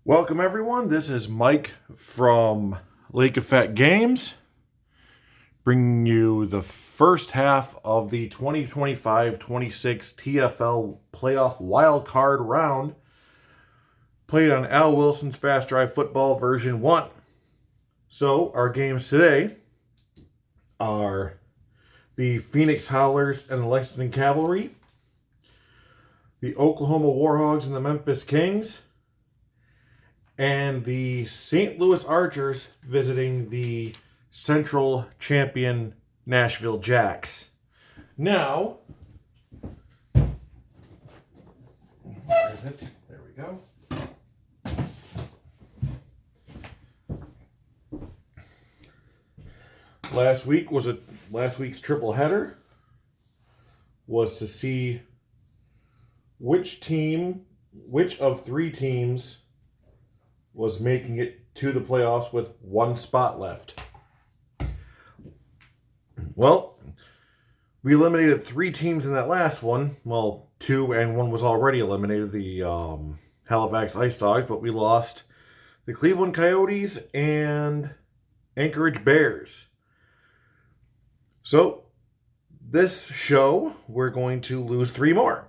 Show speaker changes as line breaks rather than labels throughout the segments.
Welcome everyone, this is Mike from Lake Effect Games, bringing you the first half of the 2025-26 TFL Playoff Wild Card Round, played on Al Wilson's Fast Drive Football version 1. So, our games today are the Phoenix Howlers and the Lexington Cavalry, the Oklahoma WarHogs and the Memphis Kings, and the St. Louis Archers visiting the Central Champion Nashville Jacks. Now, where is it? There we go. Last week's triple header was to see which of three teams was making it to the playoffs with one spot left. Well, we eliminated three teams in that last one. Well, two and one was already eliminated, the Halifax Ice Dogs, but we lost the Cleveland Coyotes and Anchorage Bears. So, this show, we're going to lose three more.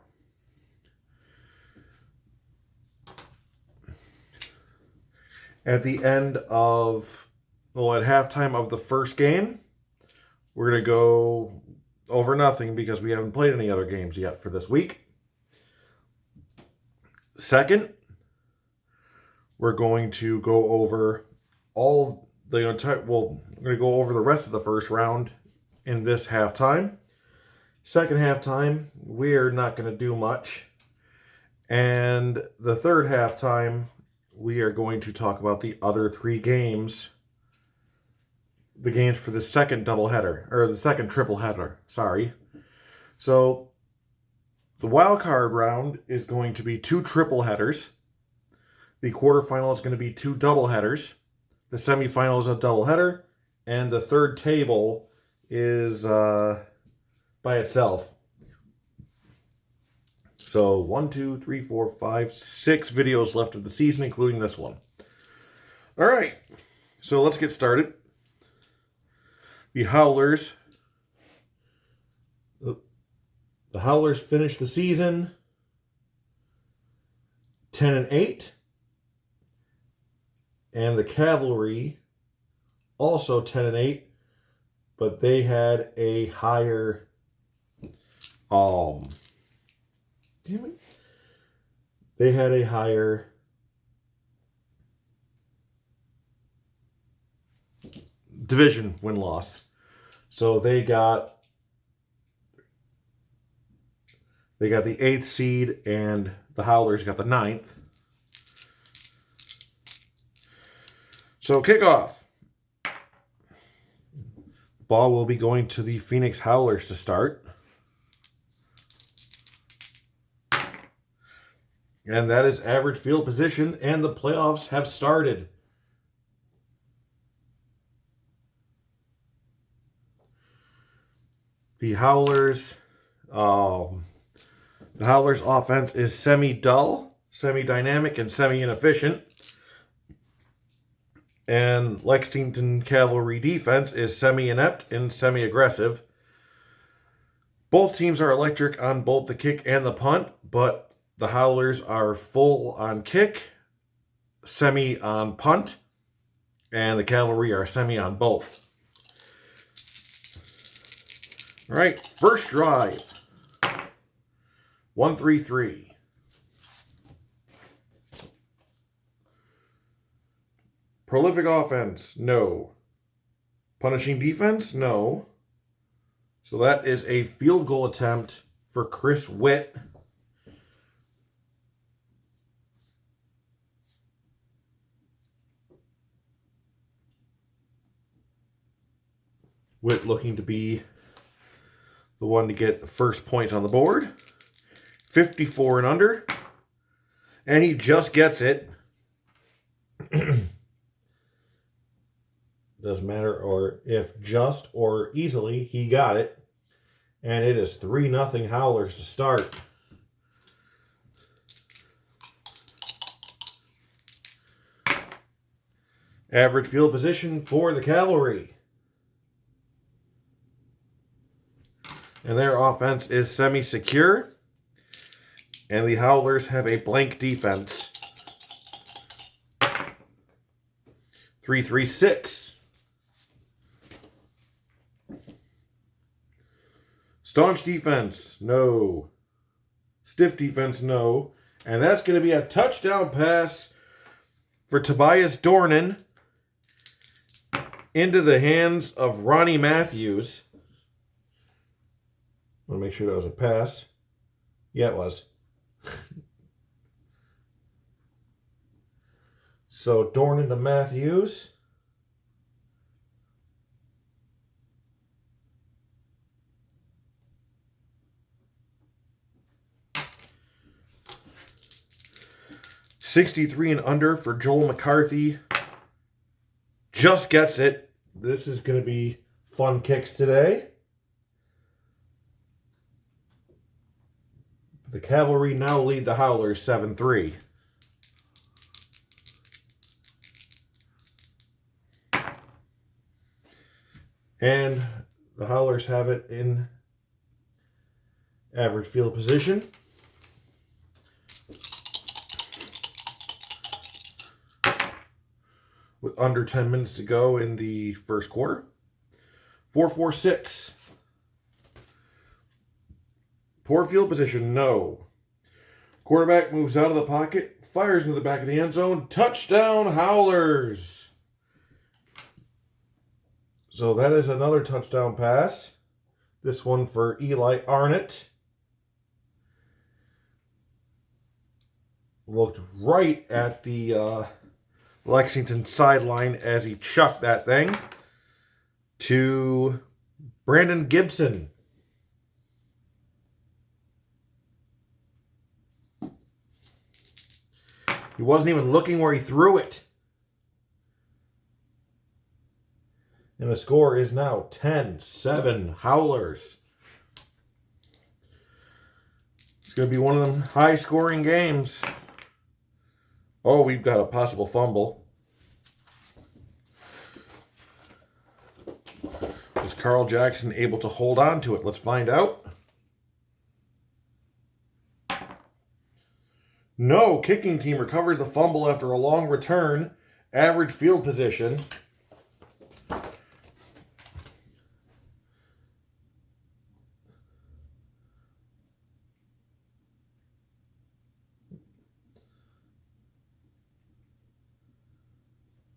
At halftime of the first game, we're going to go over nothing because we haven't played any other games yet for this week. Second, we're going to go over we're going to go over the rest of the first round in this halftime. Second halftime, we're not going to do much. And the third halftime, we are going to talk about the other three games. The games for the second doubleheader, or the second tripleheader, sorry. So, the wild card round is going to be two triple headers. The quarterfinal is going to be two doubleheaders. The semifinal is a doubleheader. And the third table is by itself. So 1, 2, 3, 4, 5, 6 videos left of the season, including this one. All right, so let's get started. The Howlers finished the season 10-8, and the Cavalry also 10-8, but they had a higher They had a higher division win-loss. So they got the 8th seed, and the Howlers got the 9th. So kickoff. Ball will be going to the Phoenix Howlers to start. And that is average field position, and the playoffs have started. The Howlers offense is semi-dull, semi-dynamic, and semi-inefficient. And Lexington Cavalry defense is semi-inept and semi-aggressive. Both teams are electric on both the kick and the punt, but the Howlers are full on kick, semi on punt, and the Cavalry are semi on both. All right, first drive. 1-3-3. Prolific offense? No. Punishing defense? No. So that is a field goal attempt for Chris Witt. Witt looking to be the one to get the first points on the board. 54 and under. And he just gets it. Doesn't matter or if just or easily, he got it. And it is 3-0 Howlers to start. Average field position for the Cavalry. And their offense is semi-secure. And the Howlers have a blank defense. 3-3-6. Staunch defense, no. Stiff defense, no. And that's going to be a touchdown pass for Tobias Dornan into the hands of Ronnie Matthews. I want to make sure that was a pass. Yeah, it was. So Dornan to Matthews. .63 and under for Joel McCarthy. Just gets it. This is going to be fun kicks today. The Cavalry now lead the Howlers 7-3. And the Howlers have it in average field position. With under 10 minutes to go in the first quarter. 4-4-6. Poor field position, no. Quarterback moves out of the pocket, fires into the back of the end zone. Touchdown, Howlers! So that is another touchdown pass. This one for Eli Arnott. Looked right at the Lexington sideline as he chucked that thing to Brandon Gibson. He wasn't even looking where he threw it. And the score is now 10-7 Howlers. It's going to be one of them high-scoring games. Oh, we've got a possible fumble. Was Carl Jackson able to hold on to it? Let's find out. No, kicking team recovers the fumble after a long return. Average field position.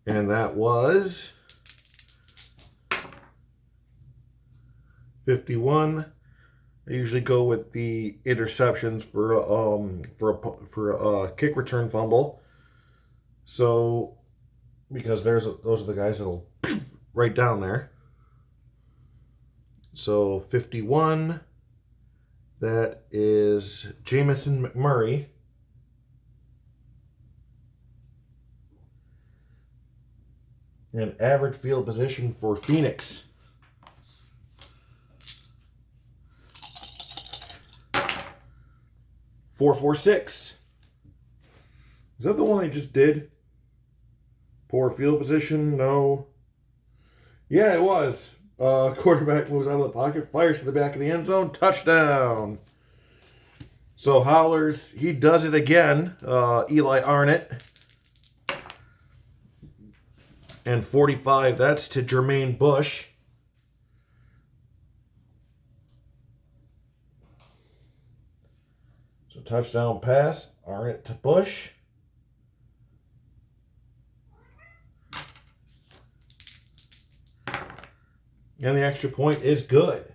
And that was 51. I usually go with the interceptions for a kick return fumble. So because those are the guys that'll right down there. So 51. That is Jamison McMurray. And average field position for Phoenix. .446. Is that the one I just did? Poor field position? No. Yeah, it was. Quarterback moves out of the pocket, fires to the back of the end zone. Touchdown. So Howlers, he does it again. Eli Arnott. And 45, that's to Jermaine Bush. So touchdown pass, Arnott to Bush. And the extra point is good.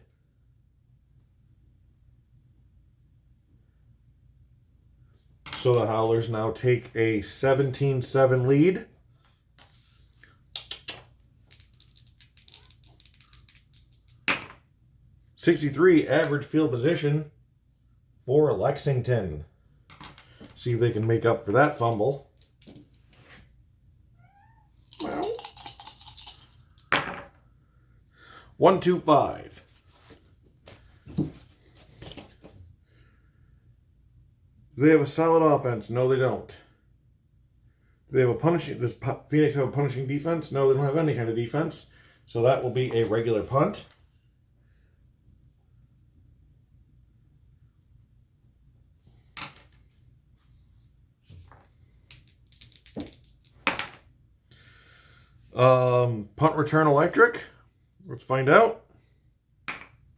So the Howlers now take a 17-7 lead. .63 average field position for Lexington. See if they can make up for that fumble. 1-2-5. Do they have a solid offense? No, they don't. They have a punishing. Does Phoenix have a punishing defense? No, they don't have any kind of defense. So that will be a regular punt. Punt return electric. Let's find out.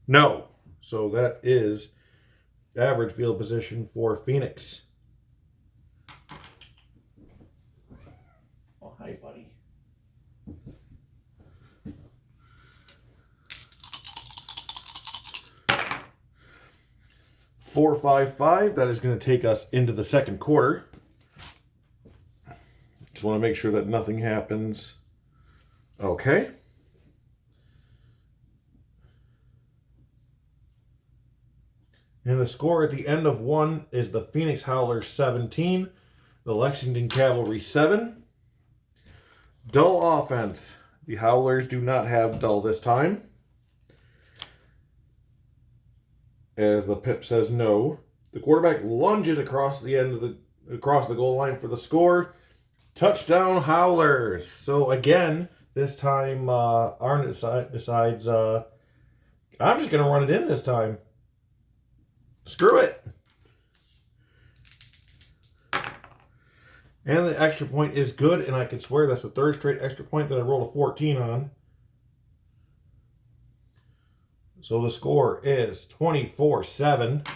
No. So that is average field position for Phoenix. Oh, hi, buddy. .455. That is going to take us into the second quarter. Just want to make sure that nothing happens. Okay. And the score at the end of one is the Phoenix Howlers 17, the Lexington Cavalry 7. Dull offense. The Howlers do not have dull this time. As the pip says no. The quarterback lunges across the goal line for the score. Touchdown Howlers. So again, this time Arn decides I'm just going to run it in this time. Screw it. And the extra point is good, and I can swear that's the third straight extra point that I rolled a 14 on. So the score is 24-7.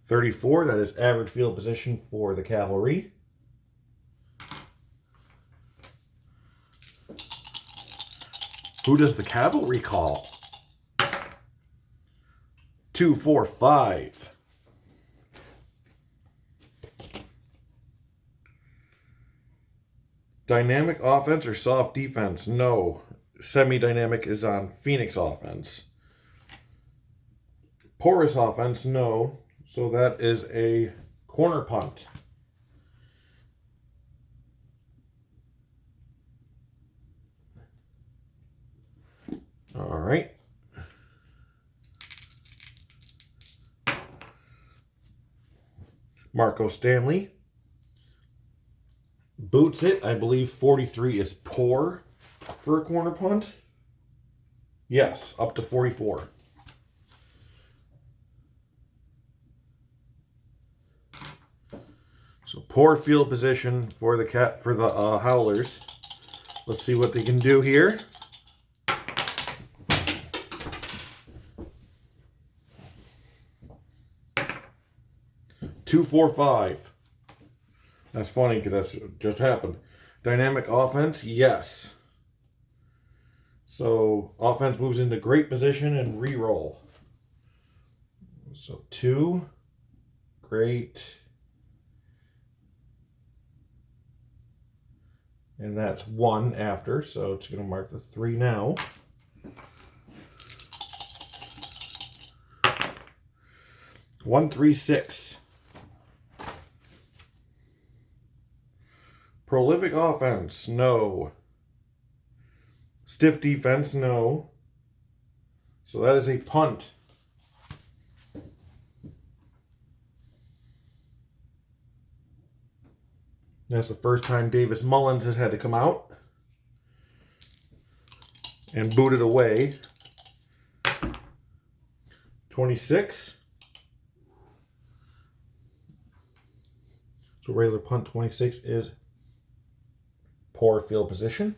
.34, that is average field position for the Cavalry. Who does the Cavalry call? 2-4-5. Dynamic offense or soft defense? No. Semi-dynamic is on Phoenix offense. Porous offense? No. So that is a corner punt. All right. Marco Stanley boots it. I believe 43 is poor for a corner punt. Yes, up to 44. So poor field position for the Howlers. Let's see what they can do here. .245. That's funny because that's just happened. Dynamic offense, yes. So offense moves into great position and re-roll. So 2, great. And that's 1 after, so it's going to mark the 3 now. .136. Prolific offense, no. Stiff defense, no. So that is a punt. That's the first time Davis Mullins has had to come out and boot it away. 26. So regular punt 26 is poor field position.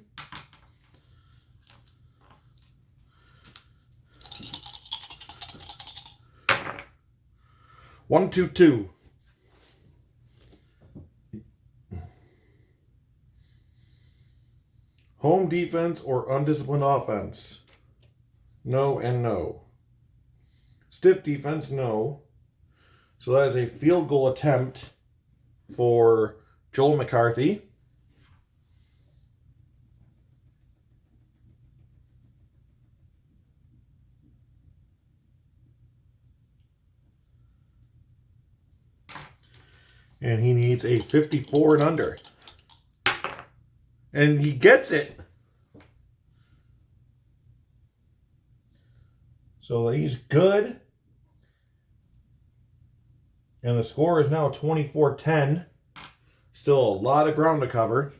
.122. Home defense or undisciplined offense? No and no. Stiff defense? No. So that is a field goal attempt for Joel McCarthy. And he needs a 54 and under. And he gets it. So he's good. And the score is now 24-10. Still a lot of ground to cover.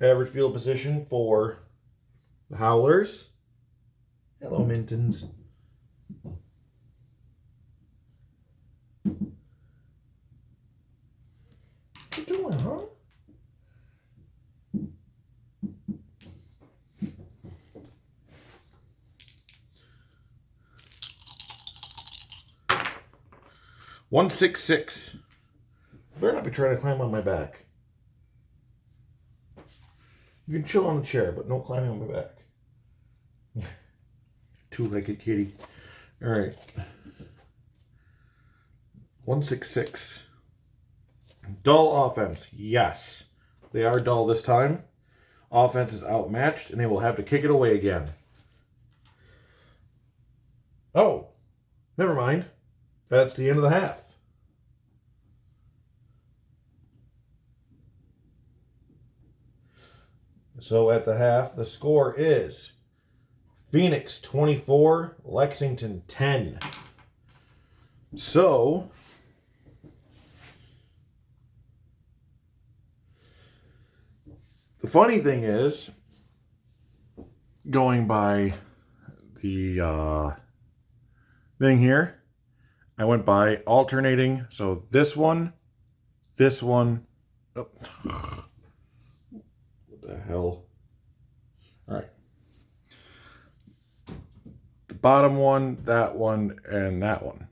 Average field position for the Howlers. Hello, Mintons. What you doing, huh? $166. Better not be trying to climb on my back. You can chill on the chair, but no climbing on my back. Two-legged kitty. All right. 166. Dull offense. Yes. They are dull this time. Offense is outmatched, and they will have to kick it away again. Oh. Never mind. That's the end of the half. So at the half, the score is Phoenix 24, Lexington 10. So the funny thing is, going by the thing here, I went by alternating. So this one. Oh. What the hell? All right. The bottom one, that one, and that one.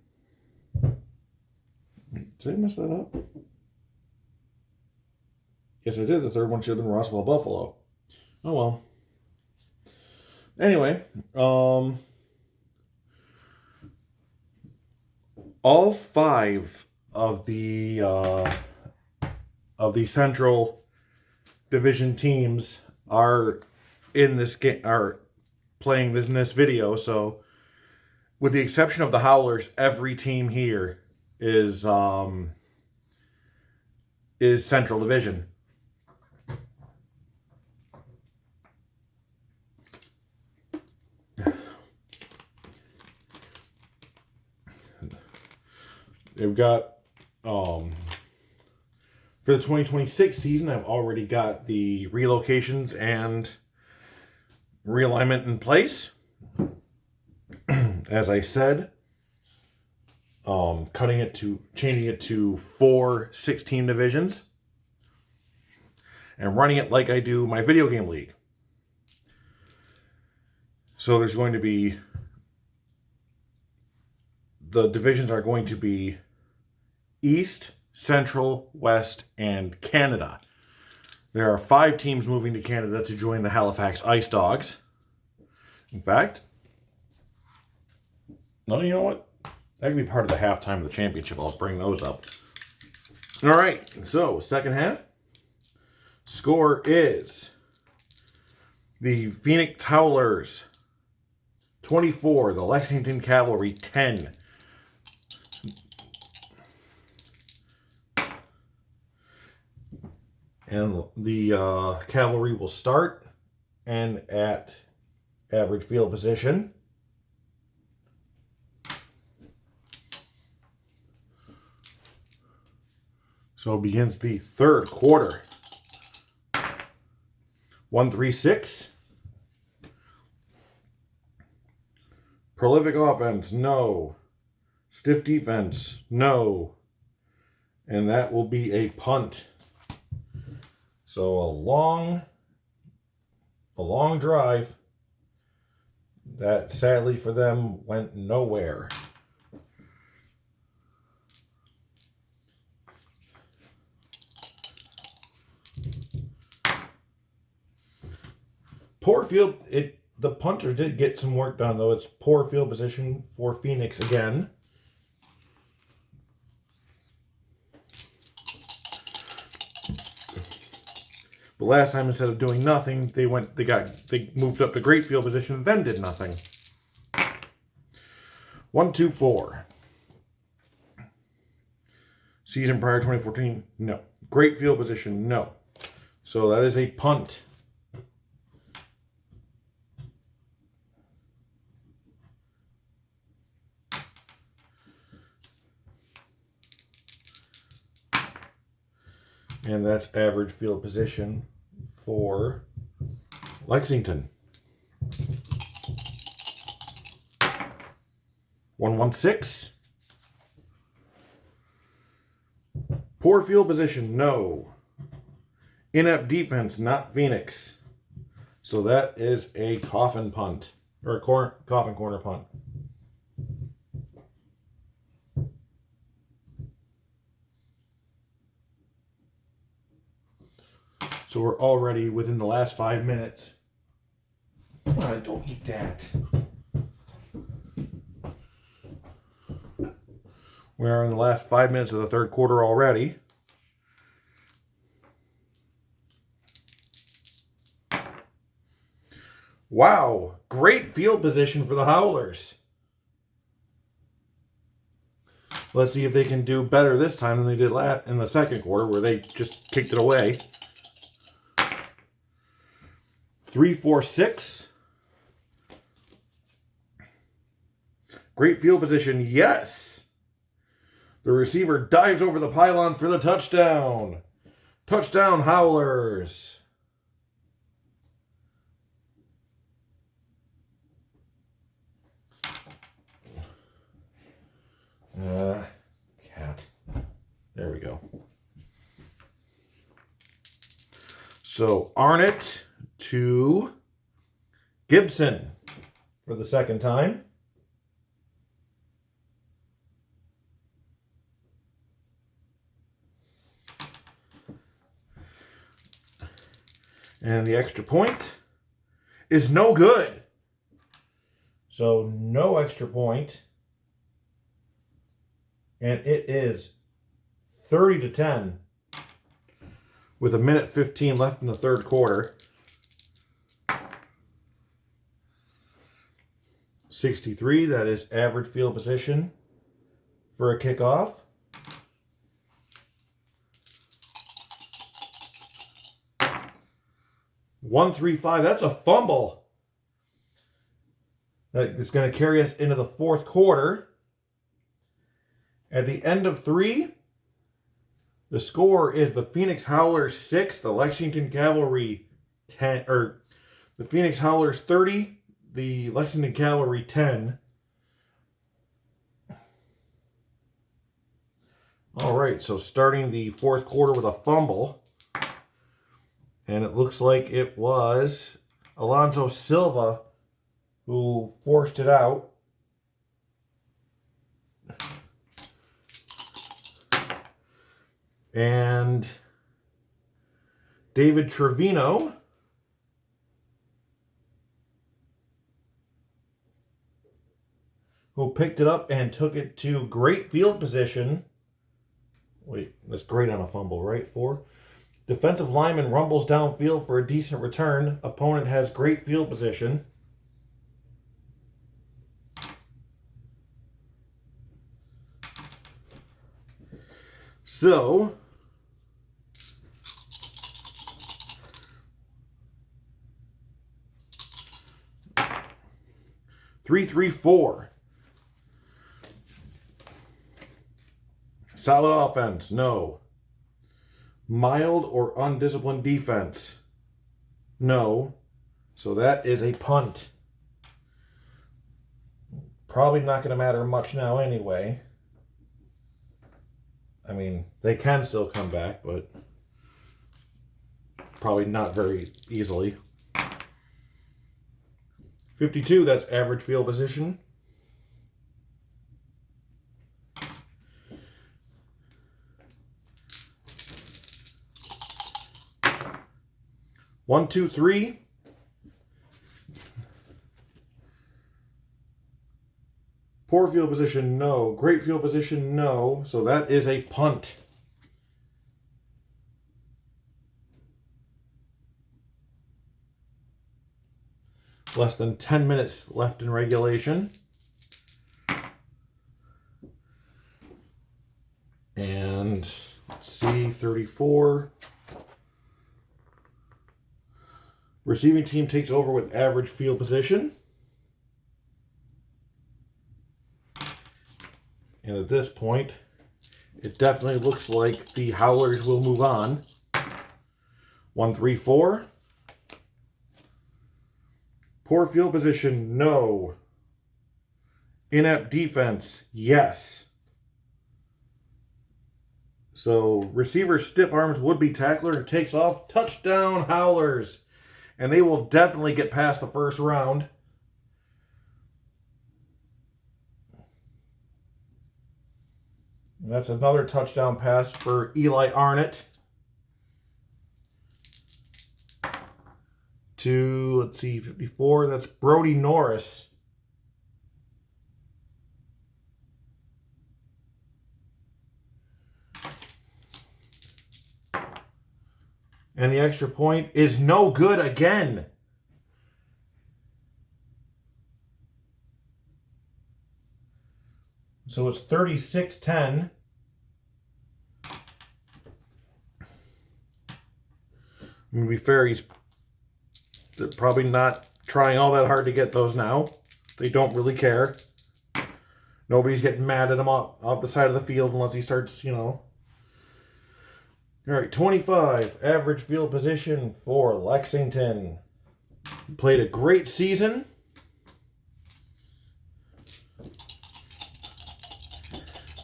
Did I mess that up? Yes, I did. The third one should have been Roswell Buffalo. Oh well. Anyway, all 5 of the Central Division teams are in this game, are playing this in this video. So, with the exception of the Howlers, every team here is Central Division. They've got, for the 2026 season, I've already got the relocations and realignment in place. As I said, changing it to 4 6-team divisions and running it like I do my video game league. So there's going to be, the divisions are going to be East, Central, West, and Canada. There are 5 teams moving to Canada to join the Halifax Ice Dogs. In fact, no, you know what? That could be part of the halftime of the championship. I'll bring those up. All right, so second half. Score is the Phoenix Howlers 24, the Lexington Cavalry 10. And the Cavalry will start and at average field position. So begins the third quarter. 1-3-6. Prolific offense, no. Stiff defense, no. And that will be a punt. So a long drive that sadly for them went nowhere. Poor field, the punter did get some work done though. It's poor field position for Phoenix again. But last time, instead of doing nothing, they moved up to great field position, then did nothing. 1-2-4. Season prior 2014, no. Great field position, no. So that is a punt. And that's average field position for Lexington. 116. Poor field position, no. Inept defense, not Phoenix. So that is a coffin punt. Or a coffin corner punt. So we're already within the last 5 minutes. Oh, don't eat that. We are in the last 5 minutes of the third quarter already. Wow, great field position for the Howlers. Let's see if they can do better this time than they did in the second quarter, where they just kicked it away. 3-4-6. Great field position, yes. The receiver dives over the pylon for the touchdown. Touchdown, Howlers. Cat. There we go. So Arnott to Gibson for the second time. And the extra point is no good. So no extra point. And it is 30-10 with 1:15 left in the third quarter. 63, that is average field position for a kickoff. $1-3-5, that's a fumble. That is going to carry us into the fourth quarter. At the end of 3, the score is the Phoenix Howlers 6, the Lexington Cavalry 10, or the Phoenix Howlers 30, the Lexington Cavalry 10. All right, so starting the fourth quarter with a fumble. And it looks like it was Alonzo Silva who forced it out. And David Trevino who picked it up and took it to great field position. Wait, that's great on a fumble, right? 4. Defensive lineman rumbles downfield for a decent return. Opponent has great field position. So, $3-3-4. Solid offense, no. Mild or undisciplined defense, no. So that is a punt. Probably not going to matter much now anyway. I mean, they can still come back, but probably not very easily. 52, that's average field position. One, two, three. Poor field position, no. Great field position, no. So that is a punt. Less than 10 minutes left in regulation. And let's see, 34. Receiving team takes over with average field position. And at this point, it definitely looks like the Howlers will move on. 1, 3, 4. Poor field position, no. Inept defense, yes. So receiver stiff arms would-be tackler and takes off. Touchdown, Howlers. And they will definitely get past the first round. And that's another touchdown pass for Eli Arnott. To, let's see, 54. That's Brody Norris. And the extra point is no good again. So it's 36-10. I'm going to be fair, they're probably not trying all that hard to get those now. They don't really care. Nobody's getting mad at him off the side of the field unless he starts, you know. All right, 25, average field position for Lexington. Played a great season.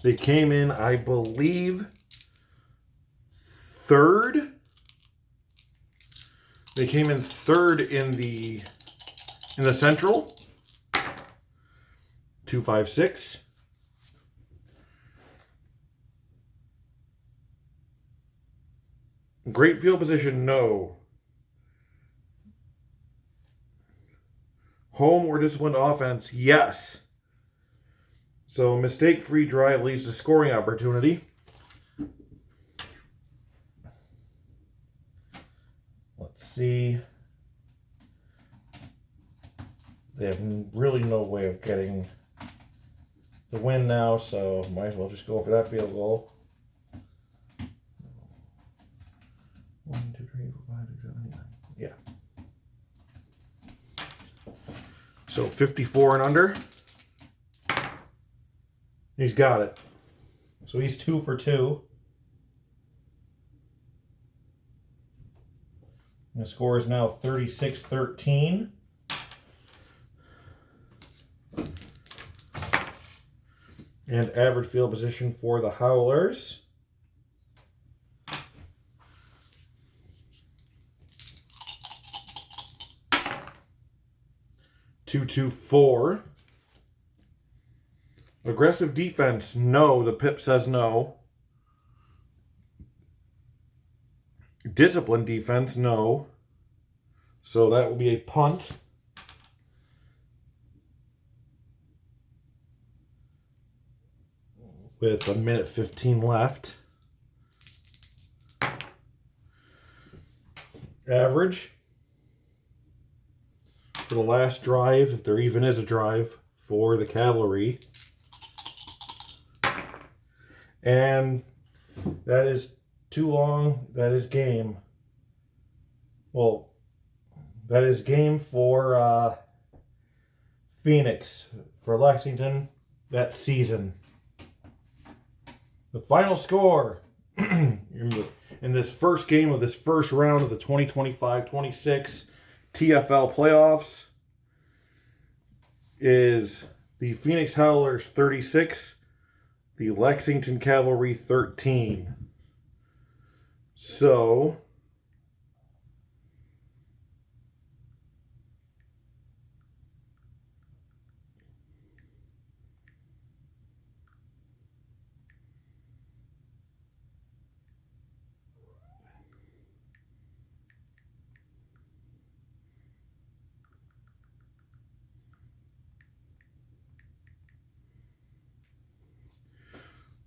They came in, I believe, third. They came in third in the Central. 2-5-6. Great field position, no. Home or disciplined offense, yes. So mistake-free drive leads to scoring opportunity. Let's see. They have really no way of getting the win now, so might as well just go for that field goal. 1, 2, 3, 4, 5, 6, 7, 8, 9. Yeah. So 54 and under. He's got it. So he's 2 for 2. And the score is now 36-13. And average field position for the Howlers. 2-2-4. Aggressive defense, no. The pip says no. Disciplined defense, no. So that will be a punt. With 1:15 left. Average. For the last drive, if there even is a drive, for the Cavalry. And that is too long. That is game. Well, that is game for Phoenix. For Lexington, that season. The final score in this first game of this first round of the 2025-26 TFL playoffs is the Phoenix Howlers 36, the Lexington Cavalry 13. So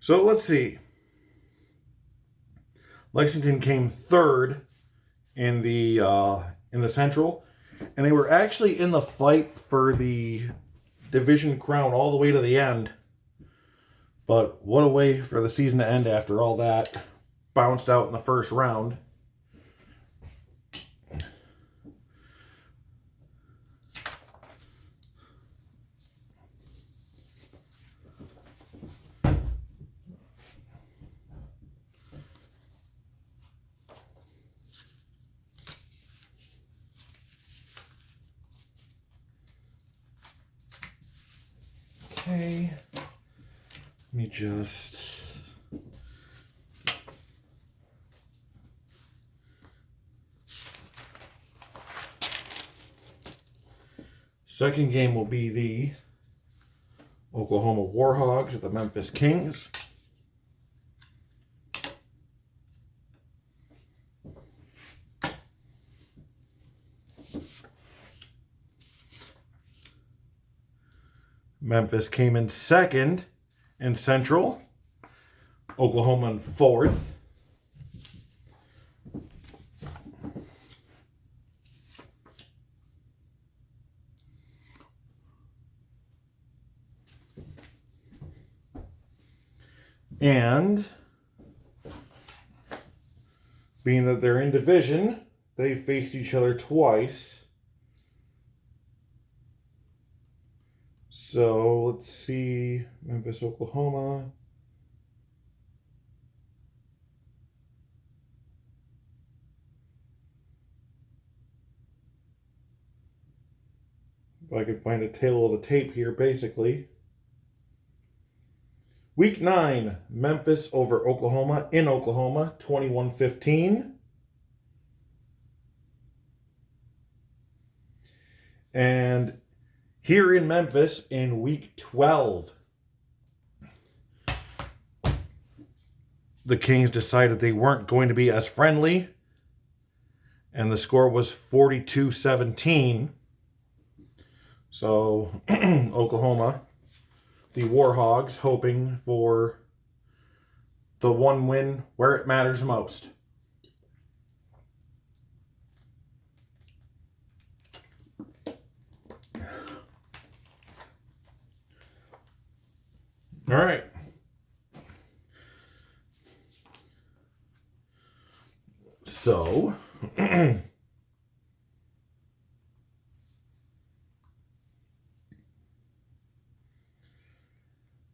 let's see. Lexington came third in the Central, and they were actually in the fight for the division crown all the way to the end. But what a way for the season to end after all that. Bounced out in the first round. Okay. Let me just... Second game will be the Oklahoma WarHogs at the Memphis Kings. Memphis came in second in Central. Oklahoma in fourth. And being that they're in division, they faced each other twice. So let's see, Memphis, Oklahoma. If I can find a tail of the tape here, basically. Week 9, Memphis over Oklahoma in Oklahoma, 21-15. And here in Memphis in week 12, the Kings decided they weren't going to be as friendly, and the score was 42-17. So Oklahoma, the WarHogs, hoping for the one win where it matters most. All right. So,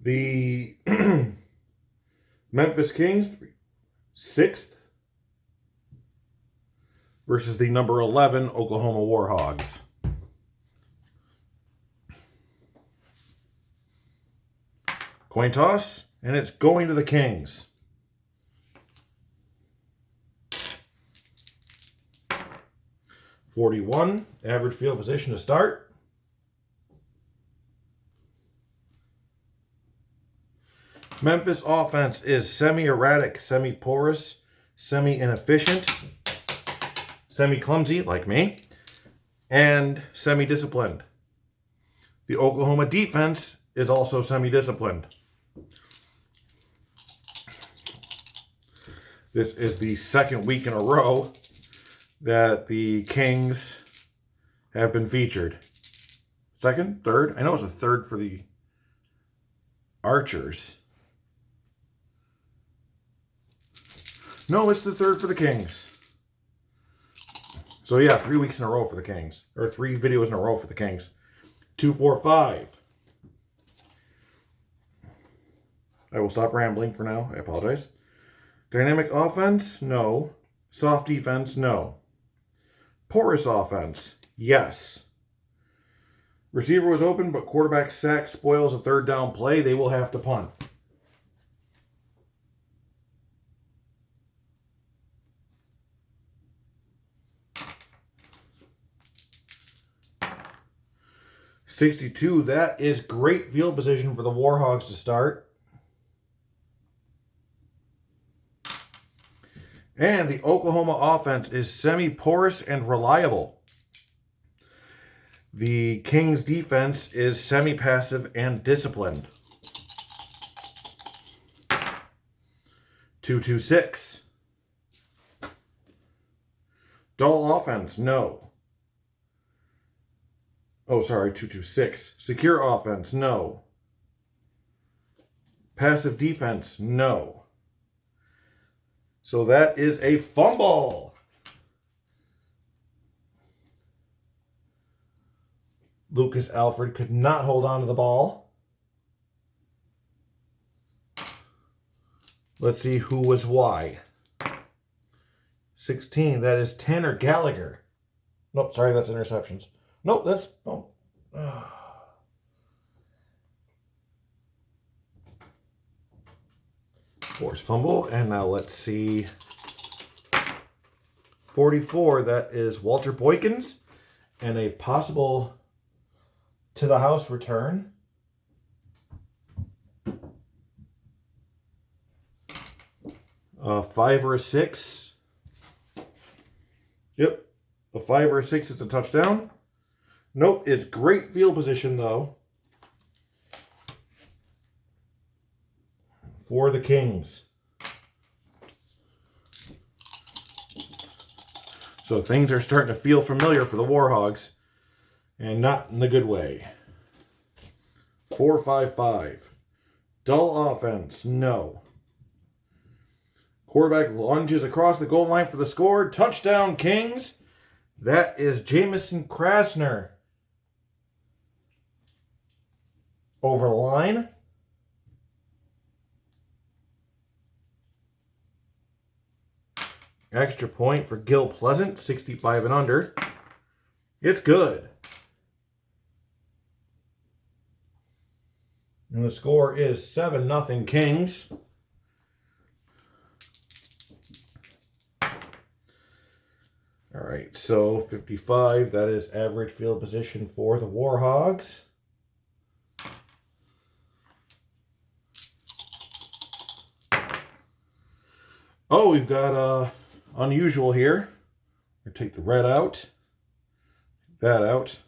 the Memphis Kings, 6th, versus the number 11 Oklahoma WarHogs. Coin toss, and it's going to the Kings. .41, average field position to start. Memphis offense is semi-erratic, semi-porous, semi-inefficient, semi-clumsy, like me, and semi-disciplined. The Oklahoma defense is also semi-disciplined. This is the second week in a row that the Kings have been featured. Second? Third? I know it's a third for the Archers. No, it's the third for the Kings. So yeah, 3 weeks in a row for the Kings. Or 3 videos in a row for the Kings. 2, 4, 5. I will stop rambling for now. I apologize. Dynamic offense? No. Soft defense? No. Porous offense? Yes. Receiver was open, but quarterback sack spoils a third down play. They will have to punt. .62, that is great field position for the WarHogs to start. And the Oklahoma offense is semi-porous and reliable. The Kings defense is semi-passive and disciplined. 2-2-6. Dull offense, no. Oh, sorry, 2-2-6. Secure offense, no. Passive defense, no. So that is a fumble. Lucas Alfred could not hold on to the ball. Let's see who was why. 16, that is Tanner Gallagher. Nope, sorry, that's interceptions. Nope, that's... Oh. Forced fumble. And now let's see. 44, that is Walter Boykins. And a possible to the house return. A 5 or a 6. Yep. A 5 or a 6 is a touchdown. Nope, it's great field position though. For the Kings. So things are starting to feel familiar for the WarHogs. And not in the good way. 4-5-5. Dull offense. No. Quarterback lunges across the goal line for the score. Touchdown, Kings. That is Jamison Krasner. Over the line. Extra point for Gil Pleasant, 65 and under. It's good. And the score is 7-0 Kings. All right, so 55, that is average field position for the WarHogs. Oh, we've got unusual here. We're going to take the red out. That out.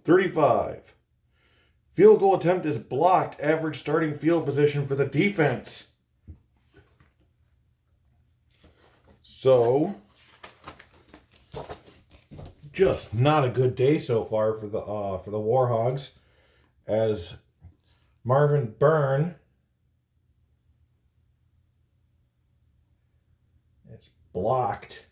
$35. Field goal attempt is blocked. Average starting field position for the defense. So, just not a good day so far for the WarHogs, as Marvin Byrne, it's blocked.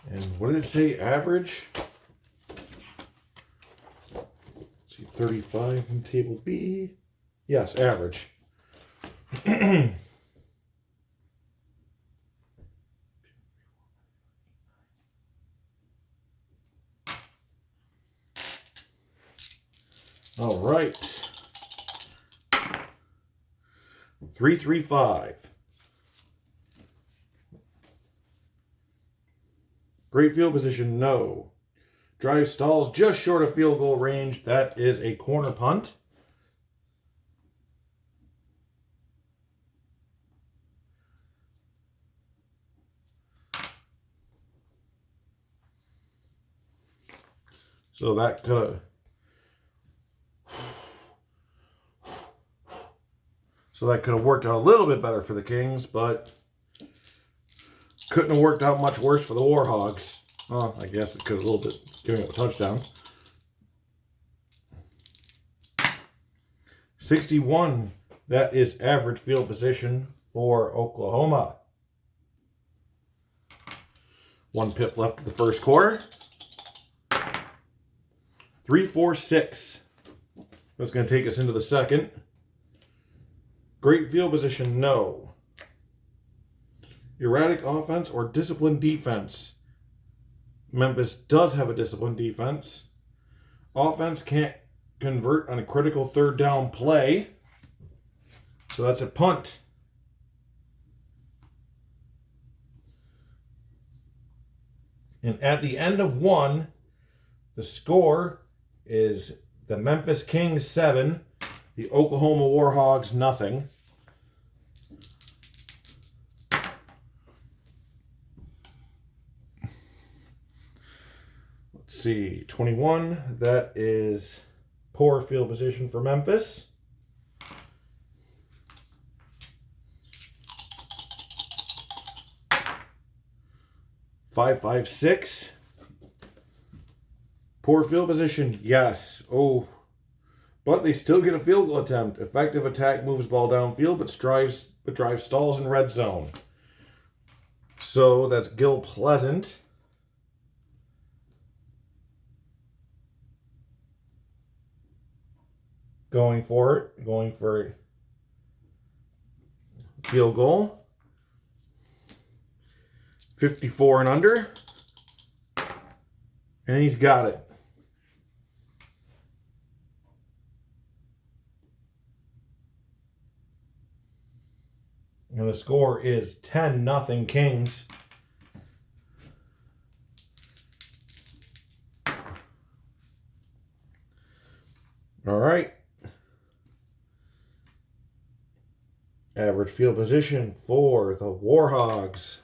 And what did it say? Average? Let's see, 35 in table B. Yes, average. All right. 3-3-5. Great field position, no. Drive stalls just short of field goal range. That is a corner punt. So that could have worked out a little bit better for the Kings, but couldn't have worked out much worse for the WarHogs. Well, I guess it could have a little bit giving up a touchdown. 61, that is average field position for Oklahoma. 1 pip left of the first quarter. 3-4-6. That's going to take us into the second. Great field position, no. Erratic offense or disciplined defense. Memphis does have a disciplined defense. Offense can't convert on a critical third down play. So that's a punt. And at the end of one, the score is the Memphis Kings 7, the Oklahoma WarHogs nothing. Let's see, 21, that is poor field position for Memphis. Five, 5-6. Poor field position, yes. Oh, but they still get a field goal attempt. Effective attack moves ball downfield, but drives stalls in red zone. So that's Gil Pleasant. Going for field goal. 54 and under. And he's got it. And the score is 10-0 Kings. All right. Average field position for the WarHogs.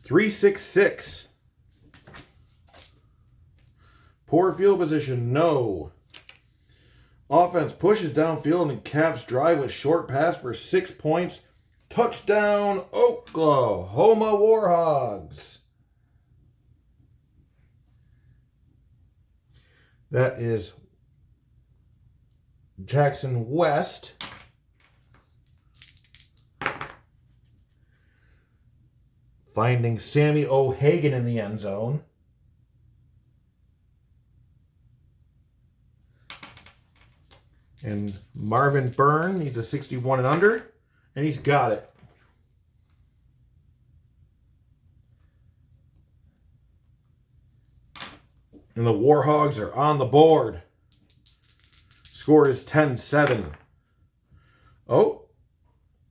.366. Poor field position, no. Offense pushes downfield and caps drive with short pass for 6 points. Touchdown, Oklahoma WarHogs. That is Jackson West. Finding Sammy O'Hagan in the end zone. And Marvin Byrne needs a 61 and under, and he's got it. And the WarHogs are on the board. Score is 10-7. Oh,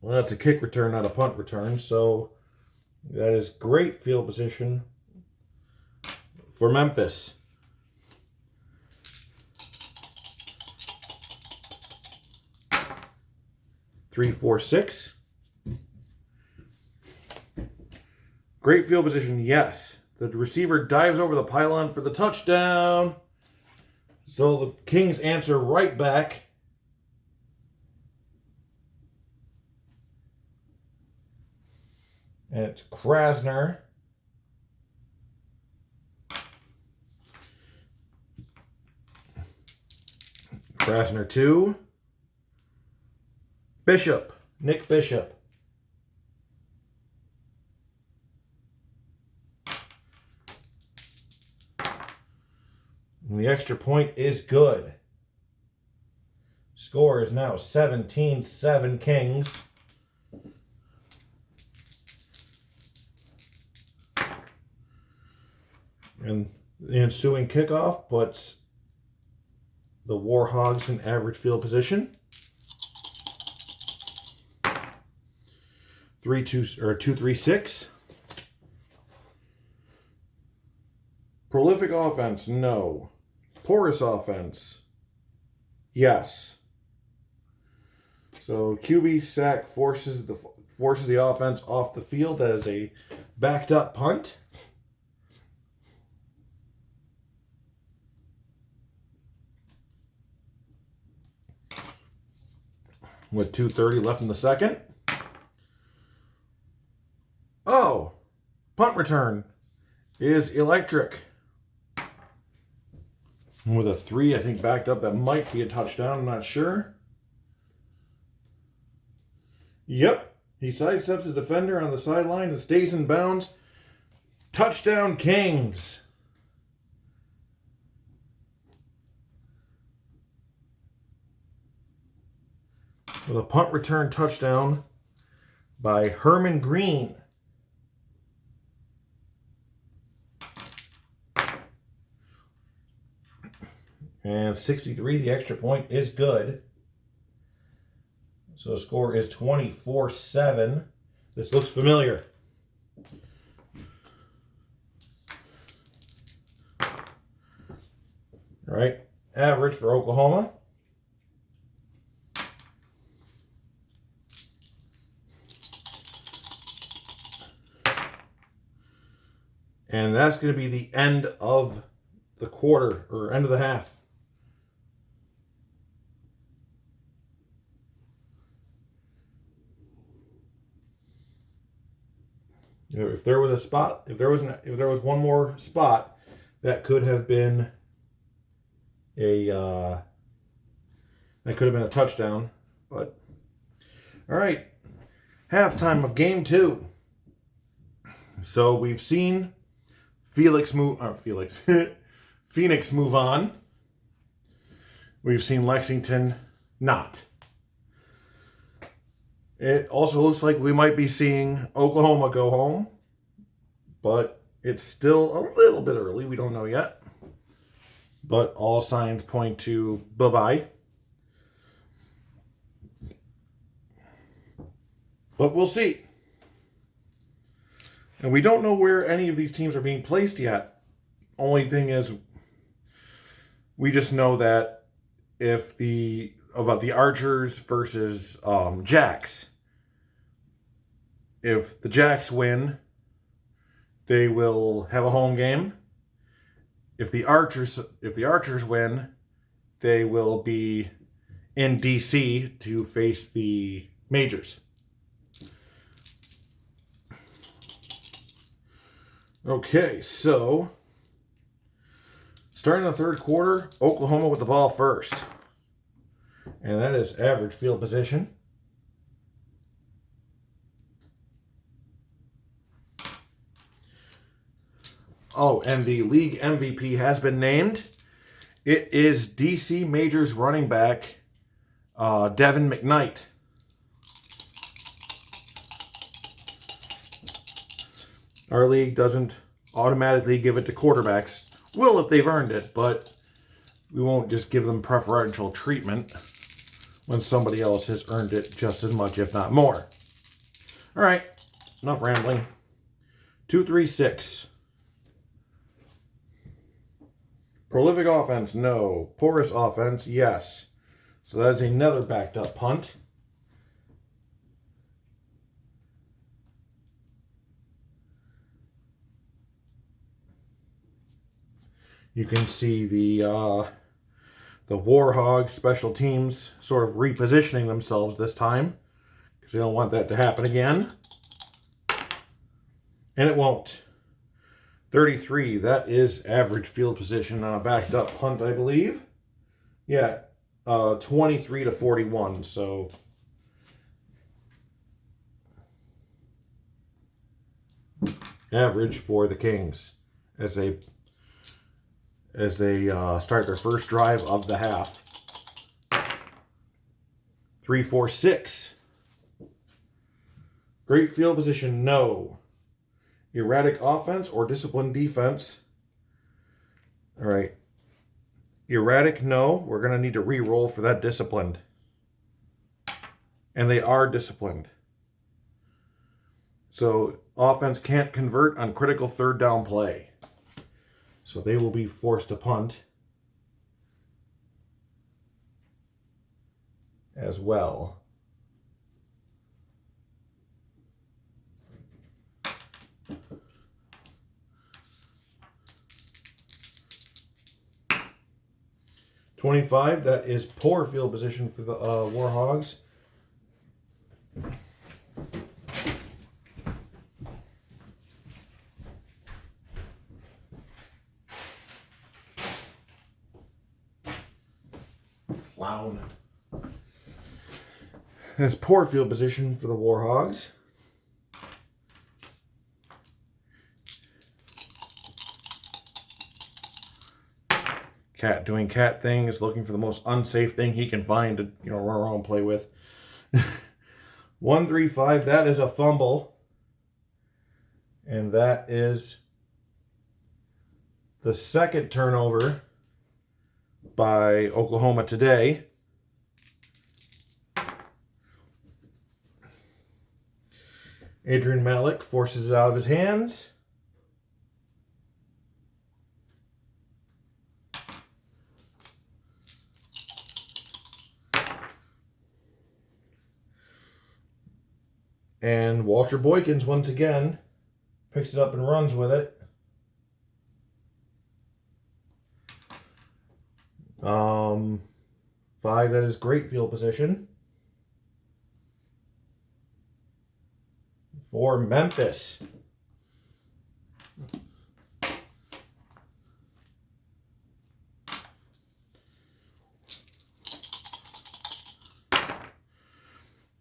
well, that's a kick return, not a punt return, so that is great field position for Memphis. .346. Great field position, yes. The receiver dives over the pylon for the touchdown. So the Kings answer right back. And it's Krasner. Krasner 2. Bishop. Nick Bishop. And the extra point is good. Score is now 17-7 Kings. And the ensuing kickoff puts the WarHogs in average field position. 2-3-6. Prolific offense, no. Porous offense, yes. So QB sack forces the offense off the field as a backed up punt. With 2:30 left in the second. Oh, punt return is electric. With a 3, I think, backed up, that might be a touchdown. I'm not sure. Yep. He sidesteps the defender on the sideline and stays in bounds. Touchdown, Kings. With a punt return touchdown by Herman Green. And 63, the extra point is good. So the score is 24-7. This looks familiar. All right, average for Oklahoma. And that's going to be the end of the quarter, or end of the half. If there was a spot, if there was one more spot, that could have been a touchdown. But all right, halftime of game 2. So we've seen Phoenix move on. We've seen Lexington not. It also looks like we might be seeing Oklahoma go home, but it's still a little bit early. We don't know yet. But all signs point to bye-bye. But we'll see. And we don't know where any of these teams are being placed yet. Only thing is, we just know that about the Archers versus Jacks. If the Jacks win, they will have a home game. If the Archers win, they will be in DC to face the Majors. Okay, so starting the third quarter, Oklahoma with the ball first. And that is average field position. Oh, and the league MVP has been named. It is DC Majors running back Devin McKnight. Our league doesn't automatically give it to quarterbacks. Will if they've earned it, but we won't just give them preferential treatment when somebody else has earned it just as much, if not more. All right, enough rambling. 2-3-6. Prolific offense, no. Porous offense, yes. So that is another backed up punt. You can see the WarHogs special teams sort of repositioning themselves this time because they don't want that to happen again. And it won't. 33, that is average field position on a backed up punt, I believe. Yeah, 23-41, so average for the Kings as they start their first drive of the half. 3-4-6. Great field position, no. Erratic offense or disciplined defense. All right. Erratic, no. We're going to need to re-roll for that disciplined. And they are disciplined. So offense can't convert on critical third down play. So they will be forced to punt as well. .25, that is poor field position for the WarHogs. Clown. That's poor field position for the WarHogs. Cat doing cat things, looking for the most unsafe thing he can find to, run around and play with. 1-3-5, that is a fumble. And that is the second turnover by Oklahoma today. Adrian Malik forces it out of his hands. And Walter Boykins, once again, picks it up and runs with it. 5, that is great field position. For Memphis.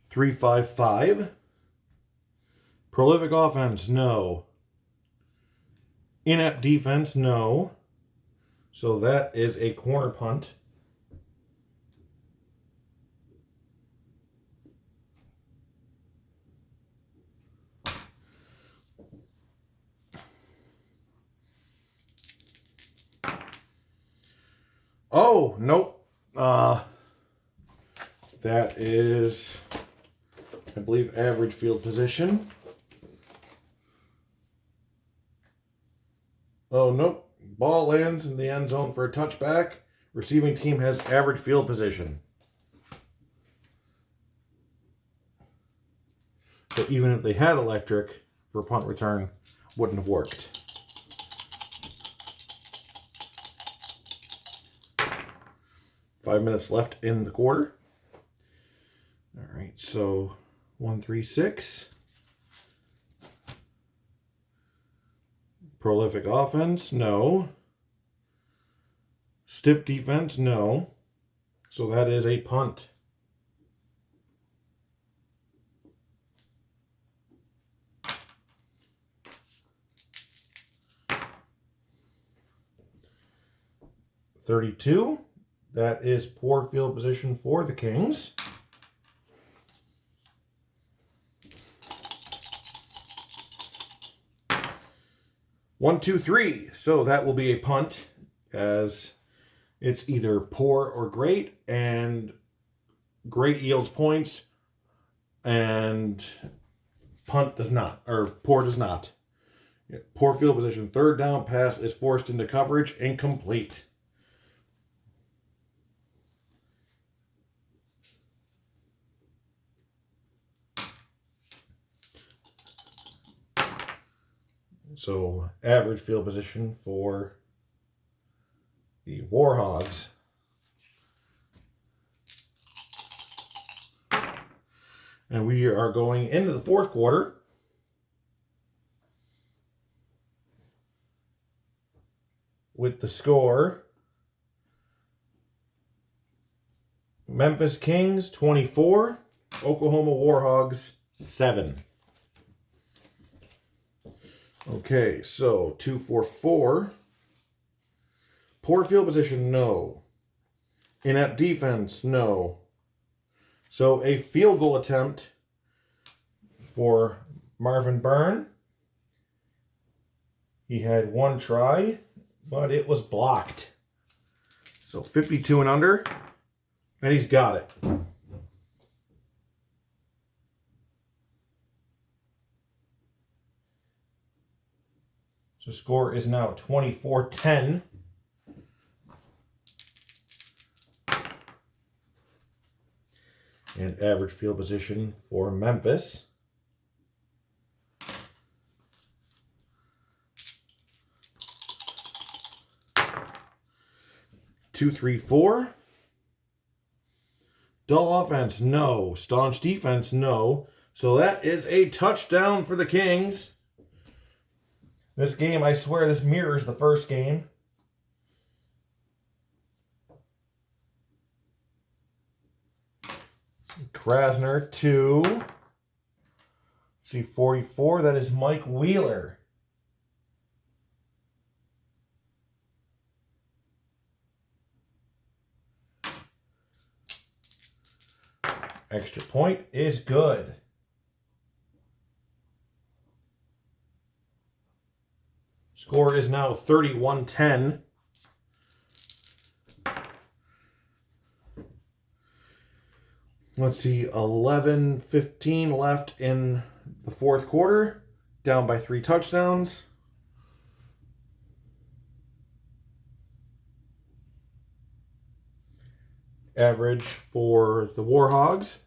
.355. Prolific offense, no. Inept defense, no. So that is a corner punt. Oh, nope. That is, I believe, average field position. Oh, nope. Ball lands in the end zone for a touchback. Receiving team has average field position. But even if they had electric for punt return, wouldn't have worked. Five minutes left in the quarter. All right, so 1-3-6. Prolific offense, no. Stiff defense, no. So that is a punt. .32. That is poor field position for the Kings. One, two, three. So that will be a punt, as it's either poor or great, and great yields points, and punt does not, or poor does not. Poor field position. Third down pass is forced into coverage, incomplete. So average field position for the WarHogs. And we are going into the fourth quarter. With the score, Memphis Kings 24, Oklahoma WarHogs 7. Okay, so 2-4-4. Poor field position, no. Inept defense, no. So a field goal attempt for Marvin Byrne. He had one try, but it was blocked. So 52 and under, and he's got it. So score is now 24-10. And average field position for Memphis. Two, three, four. Dull offense, no. Staunch defense, no. So that is a touchdown for the Kings. This game, I swear, this mirrors the first game. Krasner, 2. See, 44, that is Mike Wheeler. Extra point is good. Score is now 31-10. Let's see, 11:15 left in the fourth quarter. Down by 3 touchdowns. Average for the WarHogs.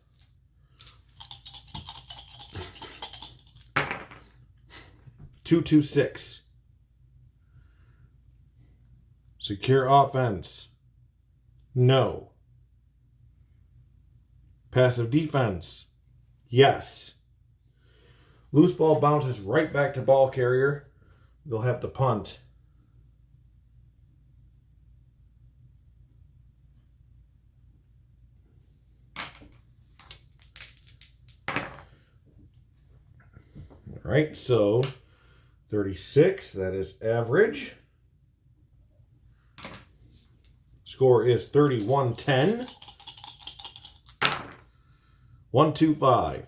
.226. Secure offense. No. Passive defense. Yes. Loose ball bounces right back to ball carrier. They'll have to punt. All right, so 36, that is average. Score is 31-10. 1-2-5.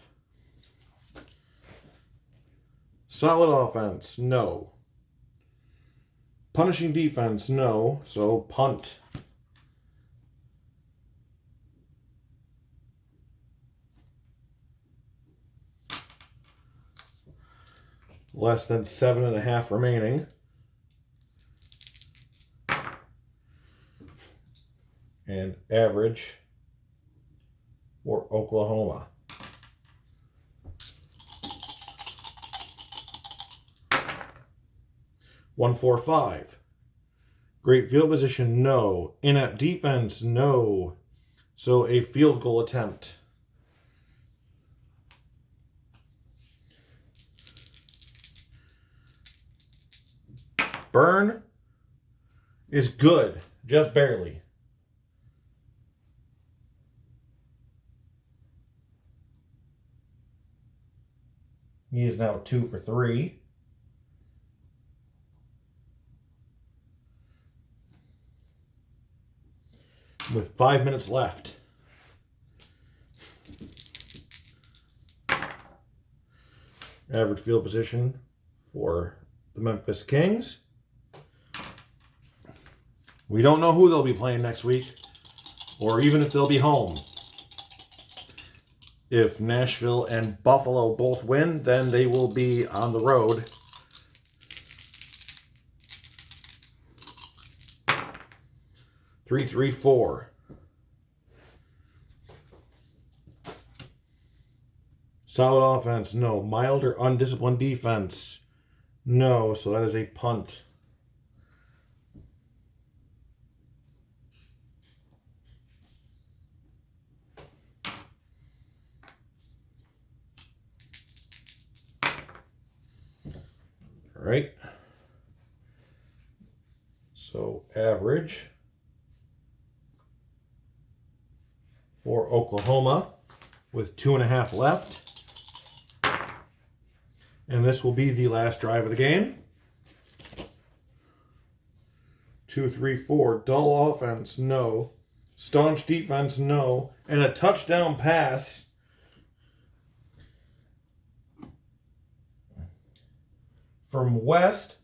Solid offense, no. Punishing defense, no. So punt. Less than 7.5 remaining. And average for Oklahoma. $145. Great field position, no. Inept defense, no. So a field goal attempt. Burn is good, just barely. He is now 2 for 3. With 5 minutes left. Average field position for the Memphis Kings. We don't know who they'll be playing next week, or even if they'll be home. If Nashville and Buffalo both win, then they will be on the road. $3-3-4. Solid offense, no. Mild or undisciplined defense, no. So that is a punt. All right. So average for Oklahoma with 2.5 left. And this will be the last drive of the game. 2-3-4. Dull offense, no. Staunch defense, no. And a touchdown pass from West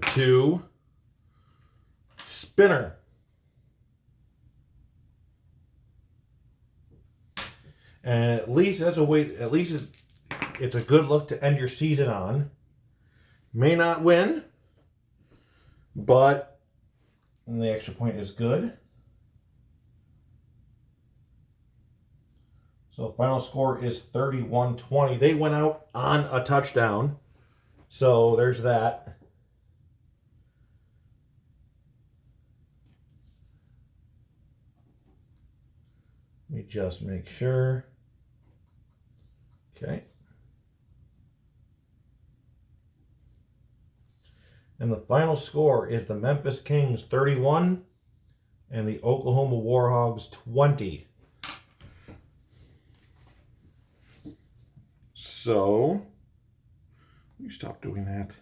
to Spinner. And at least that's a way. At least it's a good look to end your season on. May not win, but the extra point is good. So final score is 31-20. They went out on a touchdown. So there's that. Let me just make sure. Okay. And the final score is the Memphis Kings 31 and the Oklahoma WarHogs 20. So, you stop doing that.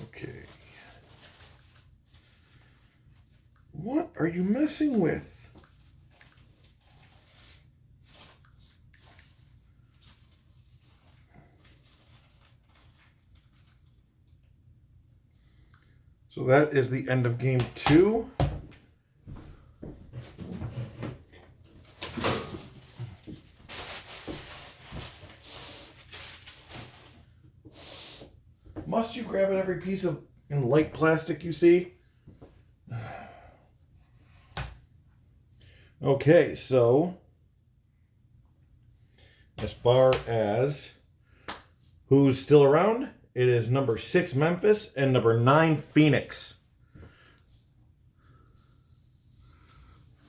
Okay. What are you messing with? So that is the end of game 2. Must you grab at every piece of light plastic you see? Okay, so as far as who's still around, it is number 6 Memphis and number 9 Phoenix.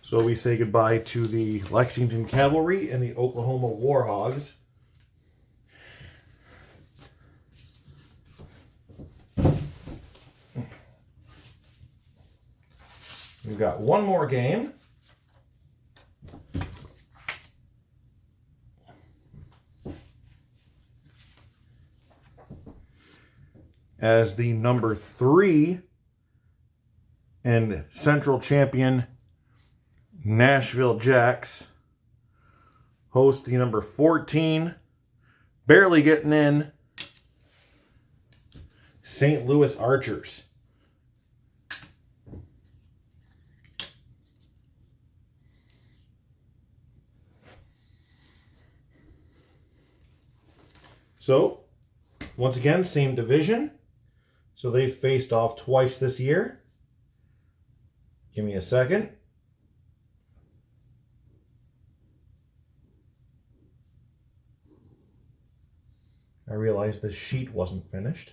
So we say goodbye to the Lexington Cavalry and the Oklahoma WarHogs. We've got one more game. as the number 3 and Central champion Nashville Jacks host the number 14, barely getting in, St. Louis Archers. So, once again, same division. So they've faced off twice this year. Give me a second. I realized the sheet wasn't finished.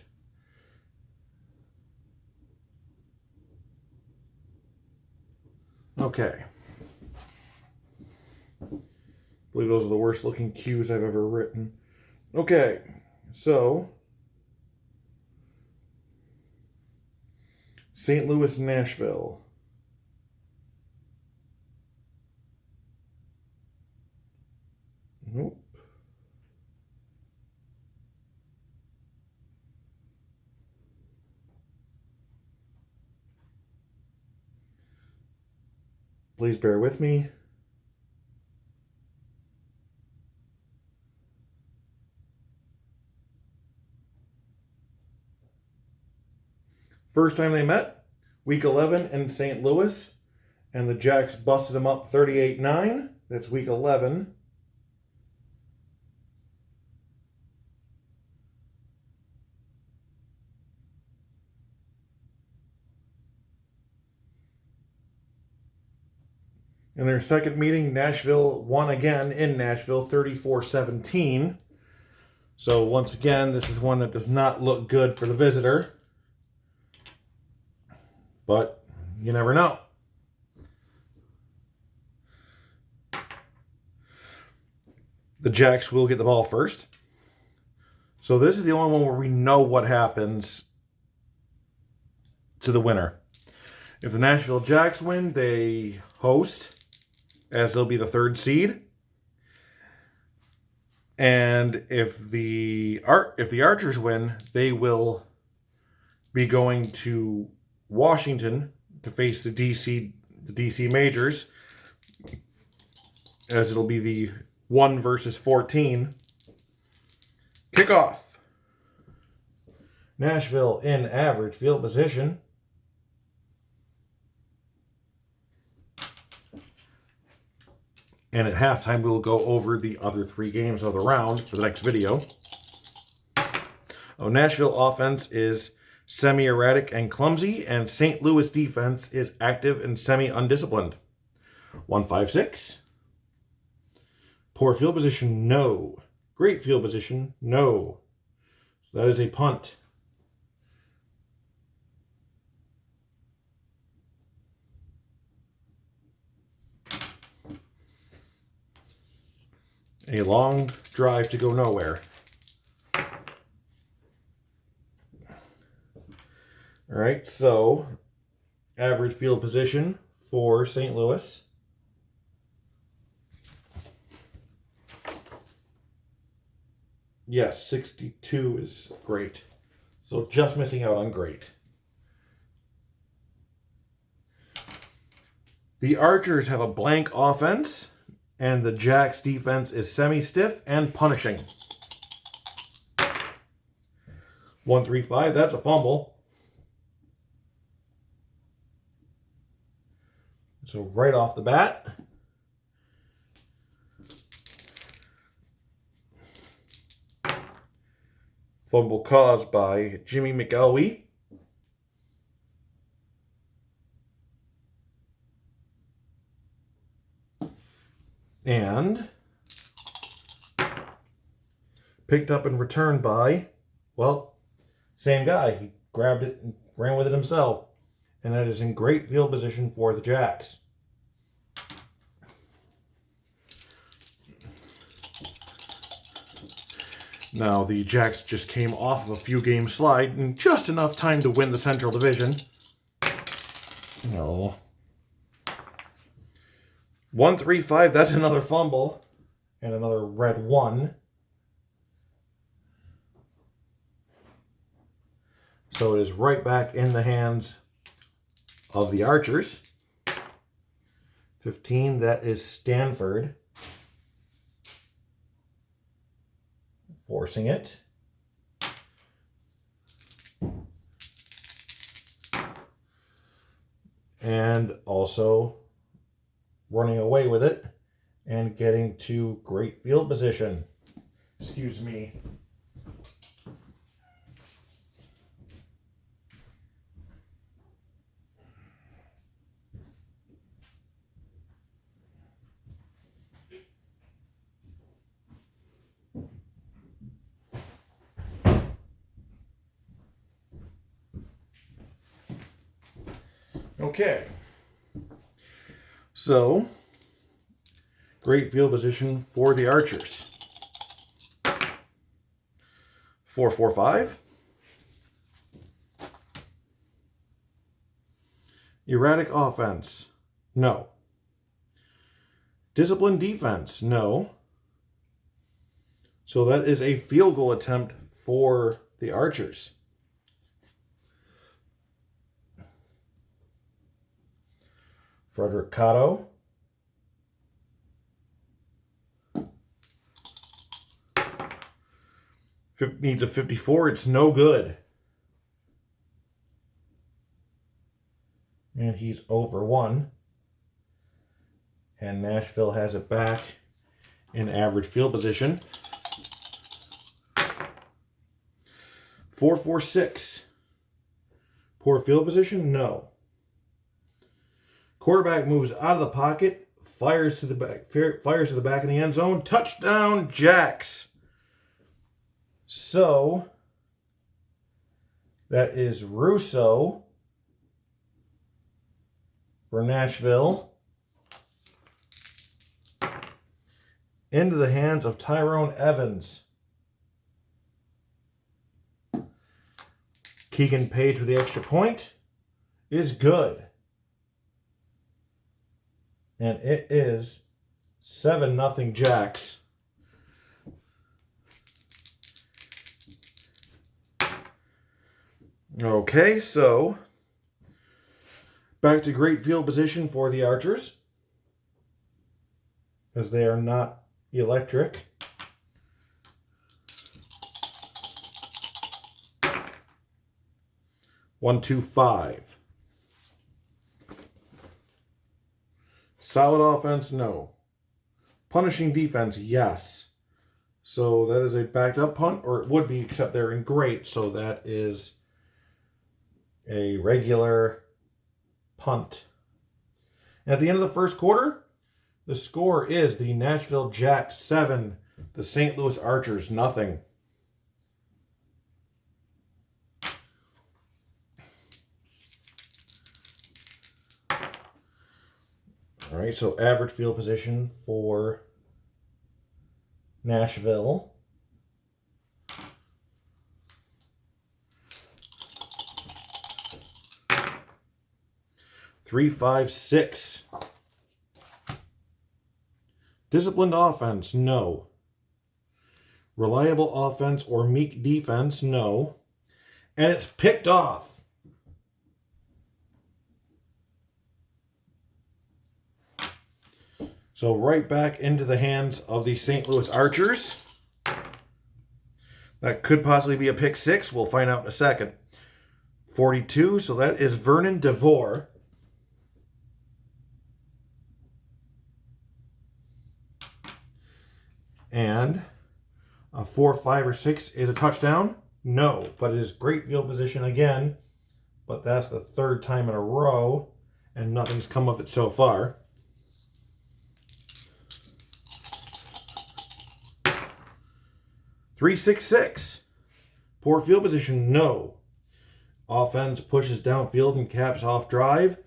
Okay. I believe those are the worst looking cues I've ever written. Okay, so St. Louis, Nashville. Nope. Please bear with me. First time they met, week 11 in St. Louis, and the Jacks busted them up 38-9. That's week 11. In their second meeting, Nashville won again in Nashville, 34-17. So once again, this is one that does not look good for the visitor. But you never know. The Jacks will get the ball first. So this is the only one where we know what happens to the winner. If the Nashville Jacks win, they host, as they'll be the 3rd seed. And if the Archers win, they will be going to Washington to face the DC Majors, as it'll be the 1 versus 14 kickoff. Nashville in average field position. And at halftime, we'll go over the other 3 games of the round for the next video. Nashville offense is semi-erratic and clumsy, and St. Louis defense is active and semi-undisciplined. 1-5-6. Poor field position, no. Great field position, no. So that is a punt. A long drive to go nowhere. All right, so average field position for St. Louis. Yes, 62 is great. So just missing out on great. The Archers have a blank offense, and the Jacks defense is semi-stiff and punishing. 1-3-5, that's a fumble. So right off the bat, fumble caused by Jimmy McElwee. And picked up and returned by, well, same guy. He grabbed it and ran with it himself. And that is in great field position for the Jacks. Now, the Jacks just came off of a few game slide and just enough time to win the Central Division. No. 1-3-5, that's another fumble. And another red 1. So it is right back in the hands of the archers. 15, that is Stanford. Forcing it. And also running away with it and getting to great field position. Excuse me. Okay. So, great field position for the archers. 4-4-5. Erratic offense. No. Disciplined defense. No. So that is a field goal attempt for the archers. Frederick Cotto. Needs a 54. It's no good. And he's over 1. And Nashville has it back in average field position. 4-4-6. Poor field position? No. Quarterback moves out of the pocket, fires to the back of the end zone. Touchdown, Jacks. So that is Russo for Nashville. Into the hands of Tyrone Evans. Keegan Page with the extra point is good. And it is 7-0 Jacks. Okay, so back to great field position for the archers, because they are not electric. One, 2, 5. Solid offense, no. Punishing defense, yes. So that is a backed up punt, or it would be, except they're in great. So that is a regular punt. And at the end of the first quarter, the score is the Nashville Jacks 7, the St. Louis Archers nothing. All right, so average field position for Nashville. Three, 5, 6. Disciplined offense, no. Reliable offense or meek defense, no. And it's picked off. So right back into the hands of the St. Louis Archers. That could possibly be a pick 6. We'll find out in a second. 42, so that is Vernon DeVore. And a 4, 5, or 6 is a touchdown? No, but it is great field position again. But that's the third time in a row, and nothing's come of it so far. 3, 6, 6. Poor field position? No. Offense pushes downfield and caps off drive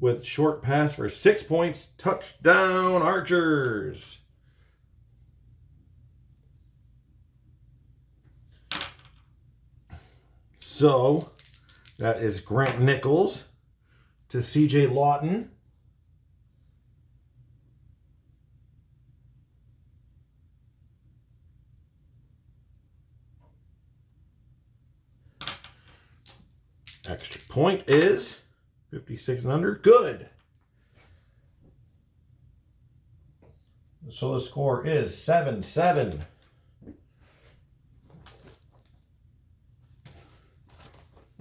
with short pass for 6 points. Touchdown, Archers. So that is Grant Nichols to CJ Lawton. Extra point is 56 and under. Good. So the score is 7-7.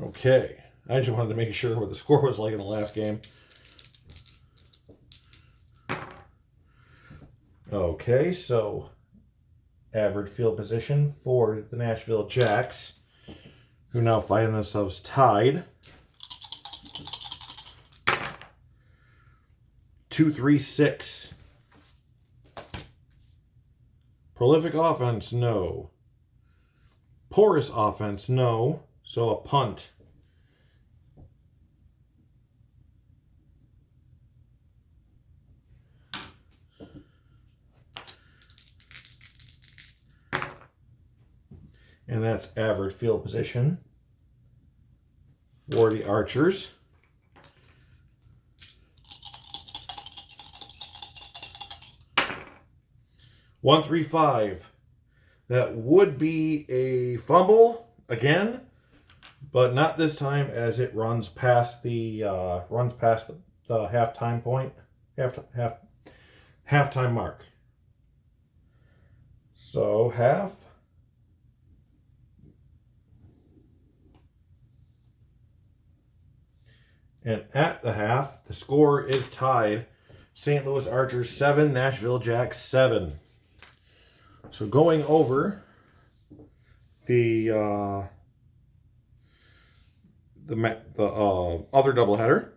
Okay. I just wanted to make sure what the score was like in the last game. Okay, so average field position for the Nashville Jacks, who now find themselves tied. 2-3-6. Prolific offense, no. Porous offense, no. So a punt. And that's average field position for the Archers. One, 3, 5. That would be a fumble again, but not this time, as it runs past the halftime point, halftime mark. So half. And at the half, the score is tied. St. Louis Archers 7, Nashville Jacks 7. So going over the other doubleheader,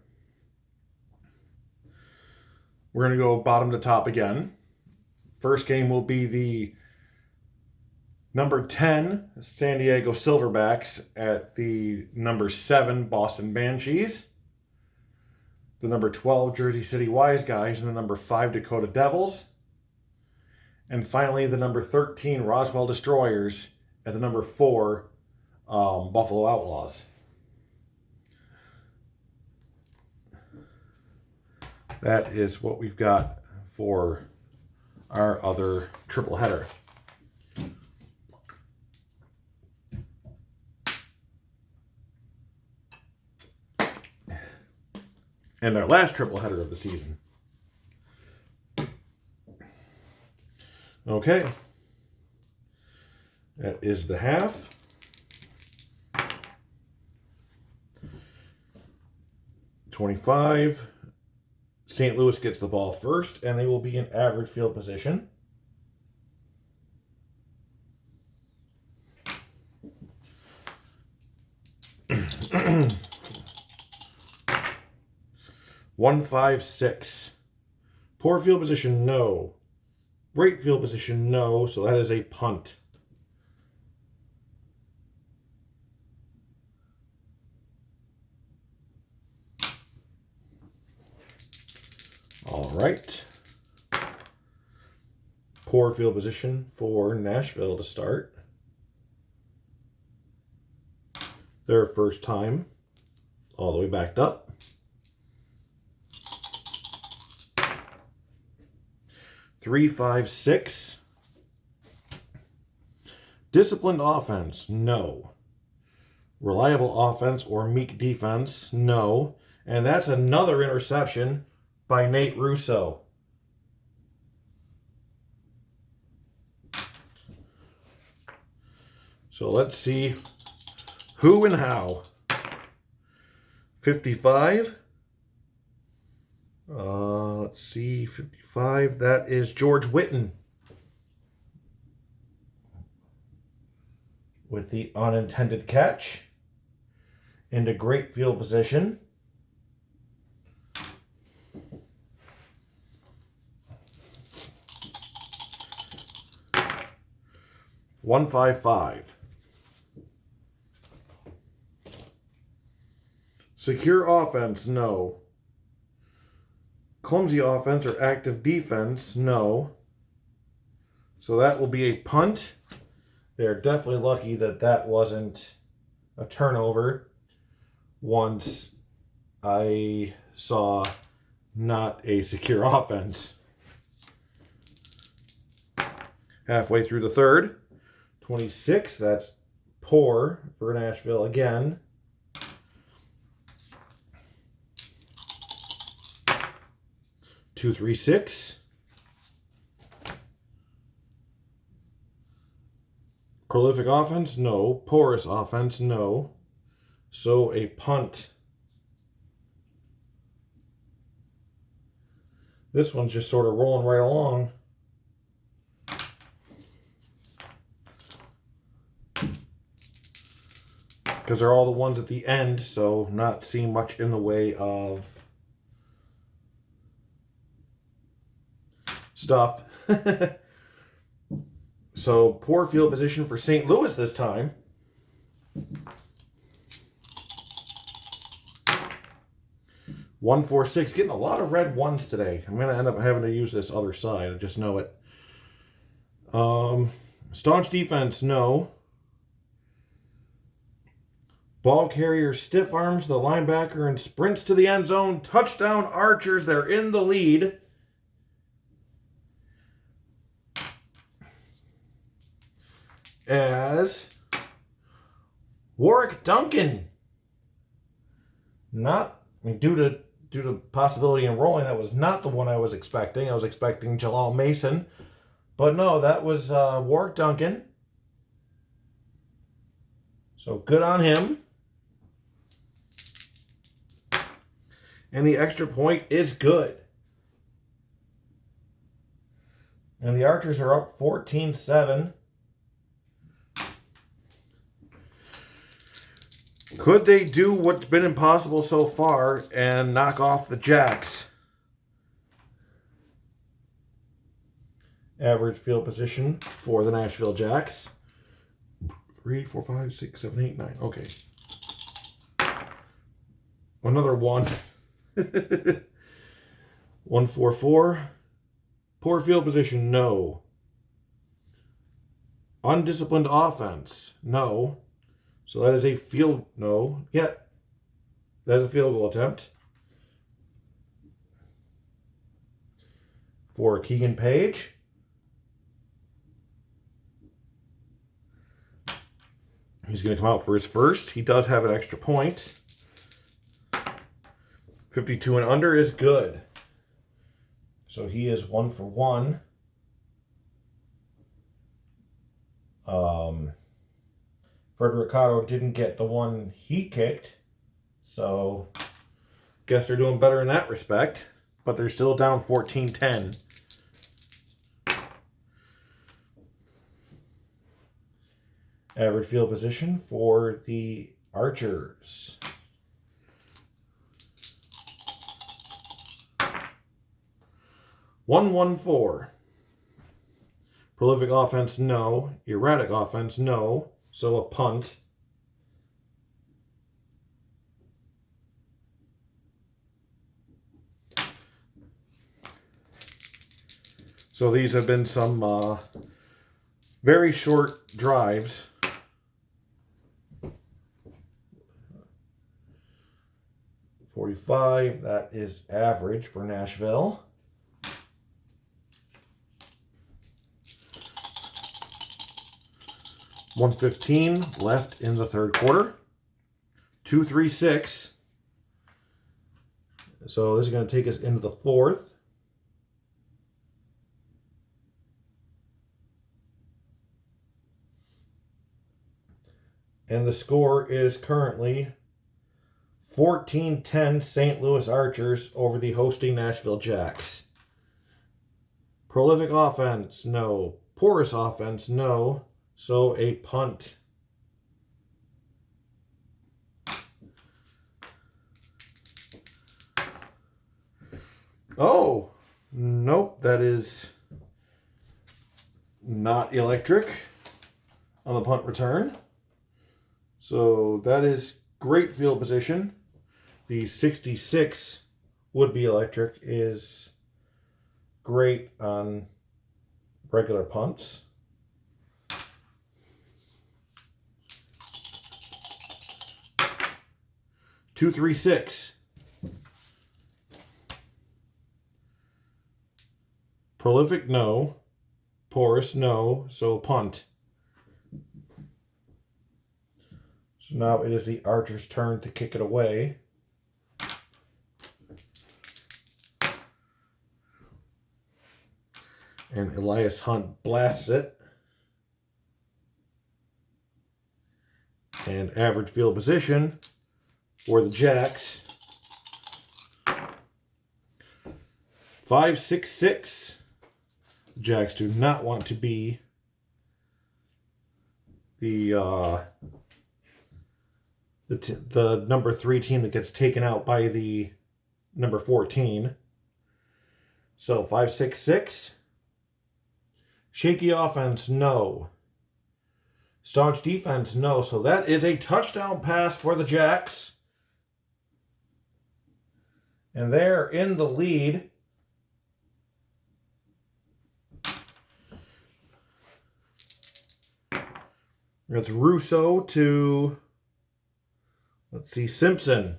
we're going to go bottom to top again. First game will be the number 10 San Diego Silverbacks at the number 7 Boston Banshees, the number 12 Jersey City Wise Guys, and the number 5 Dakota Devils. And finally, the number 13 Roswell Destroyers at the number 4 Buffalo Outlaws. That is what we've got for our other triple header. And our last triple header of the season. Okay. That is the half. .25. St. Louis gets the ball first, and they will be in average field position. One, 5, 6. Poor field position, no. Great field position, no. So that is a punt. All right. Poor field position for Nashville to start. Their first time all the way backed up. Three, 5, 6. Disciplined offense, no. Reliable offense or meek defense, no. And that's another interception by Nate Russo. So let's see who and how. 55. Let's see, 55. That is George Witten with the unintended catch into great field position. One, 5, 5. Secure offense, no. Clumsy offense or active defense, no. So that will be a punt. They're definitely lucky that that wasn't a turnover once I saw not a secure offense. Halfway through the third. 26, that's poor for Nashville again. 2-3-6. Prolific offense, no. Porous offense, no. So a punt. This one's just sort of rolling right along. Because they're all the ones at the end, so not seeing much in the way of stuff. So poor field position for St. Louis this time. One, 4, 6. Getting a lot of red ones today. I'm going to end up having to use this other side. I just know it. Staunch defense, no. Ball carrier stiff arms the linebacker and sprints to the end zone. Touchdown Archers. They're in the lead. As Warwick Duncan. Not, I mean, due to possibility in rolling, that was not the one I was expecting. I was expecting Jalal Mason. But no, that was Warwick Duncan. So good on him. And the extra point is good. And the Archers are up 14-7. Could they do what's been impossible so far and knock off the Jacks? Average field position for the Nashville Jacks. 3, 4, 5, 6, 7, 8, 9. Okay. Another one. 1, 4, 4. Poor field position, no. Undisciplined offense, no. So that is a field, no. Yeah, that is a field goal attempt. For Keegan Page. He's going to come out for his first. He does have an extra point. 52 and under is good. So he is 1 for 1. Fredericato didn't get the one he kicked. So guess they're doing better in that respect. But they're still down 14-10. Average field position for the Archers. One, 1, 4. Prolific offense, no. Erratic offense, no. So a punt. So these have been some very short drives. .45, that is average for Nashville. .115 left in the third quarter. 2-3-6. So this is going to take us into the fourth. And the score is currently 14-10 St. Louis Archers over the hosting Nashville Jacks. Prolific offense, no. Porous offense, no. So a punt. Oh, nope, that is not electric on the punt return. So that is great field position. The 66 would-be electric is great on regular punts. Two, 3, 6. Prolific, no. Porous, no. So punt. So now it is the Archers' turn to kick it away. And Elias Hunt blasts it. And average field position for the Jacks, 5-6-6. The Jacks do not want to be the number 3 team that gets taken out by the number 14. So 5-6-6. Shaky offense, no. Staunch defense, no. So that is a touchdown pass for the Jacks. And they're in the lead. That's Russo to, let's see, Simpson.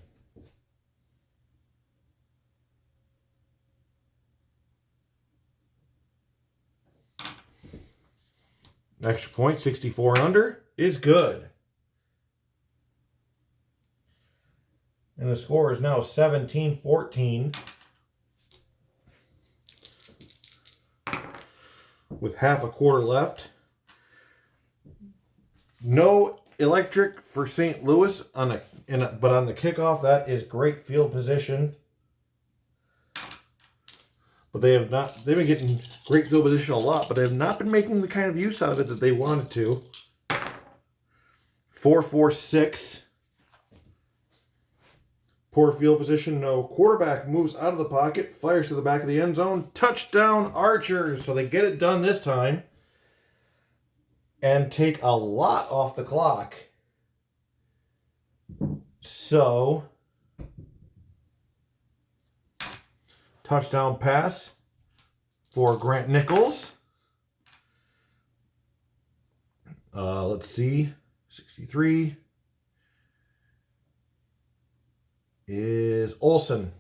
Extra point, 64 and under, is good. And the score is now 17-14. With half a quarter left. No electric for St. Louis, but on the kickoff, that is great field position. But they've been getting great field position a lot, but they have not been making the kind of use out of it that they wanted to. 4-4-6. Poor field position, no. Quarterback moves out of the pocket, fires to the back of the end zone. Touchdown, Archers. So they get it done this time. And take a lot off the clock. So, touchdown pass for Grant Nichols. Let's see. 63 is Olsen.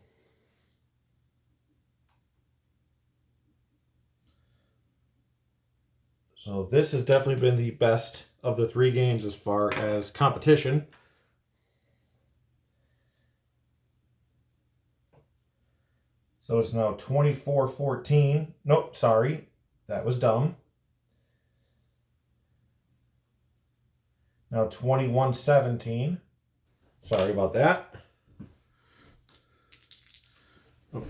So this has definitely been the best of the 3 games as far as competition. So it's now 24-14. Nope, sorry. That was dumb. Now 21-17. Sorry about that. Oh.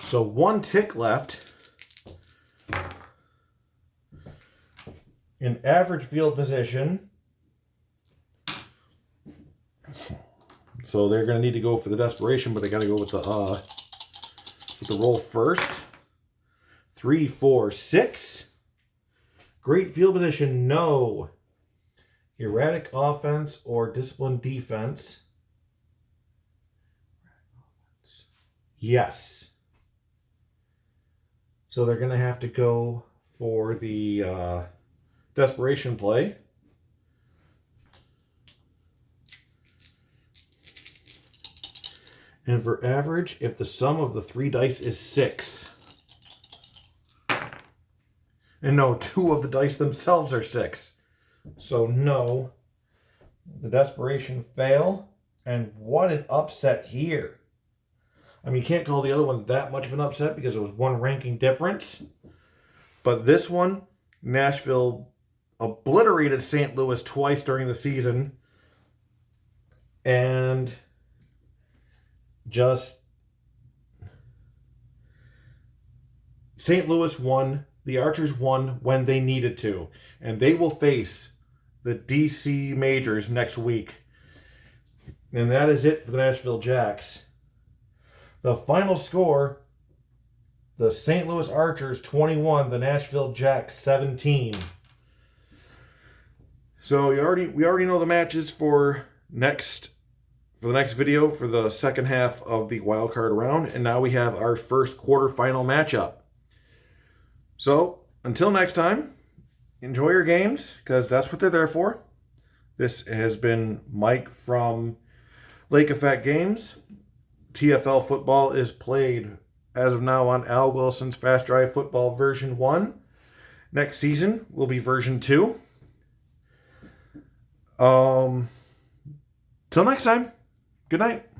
So 1 tick left. In average field position. So they're going to need to go for the desperation, but they got to go with the roll first. 3-4-6. Great field position, no. Erratic offense or disciplined defense. Yes. So they're going to have to go for the desperation play. And for average, if the sum of the 3 dice is 6. And no, 2 of the dice themselves are 6. So no. The desperation fail. And what an upset here. I mean, you can't call the other one that much of an upset because it was 1 ranking difference. But this one, Nashville obliterated St. Louis twice during the season. And just St. Louis won. The Archers won when they needed to. And they will face the DC Majors next week. And that is it for the Nashville Jacks. The final score, the St. Louis Archers 21, the Nashville Jacks 17. So we already know the matches for the next video for the second half of the wild card round, and now we have our first quarterfinal matchup. So until next time, enjoy your games because that's what they're there for. This has been Mike from Lake Effect Games. TFL football is played as of now on Al Wilson's Fast Drive Football version 1. Next season will be version 2. Till next time. Good night.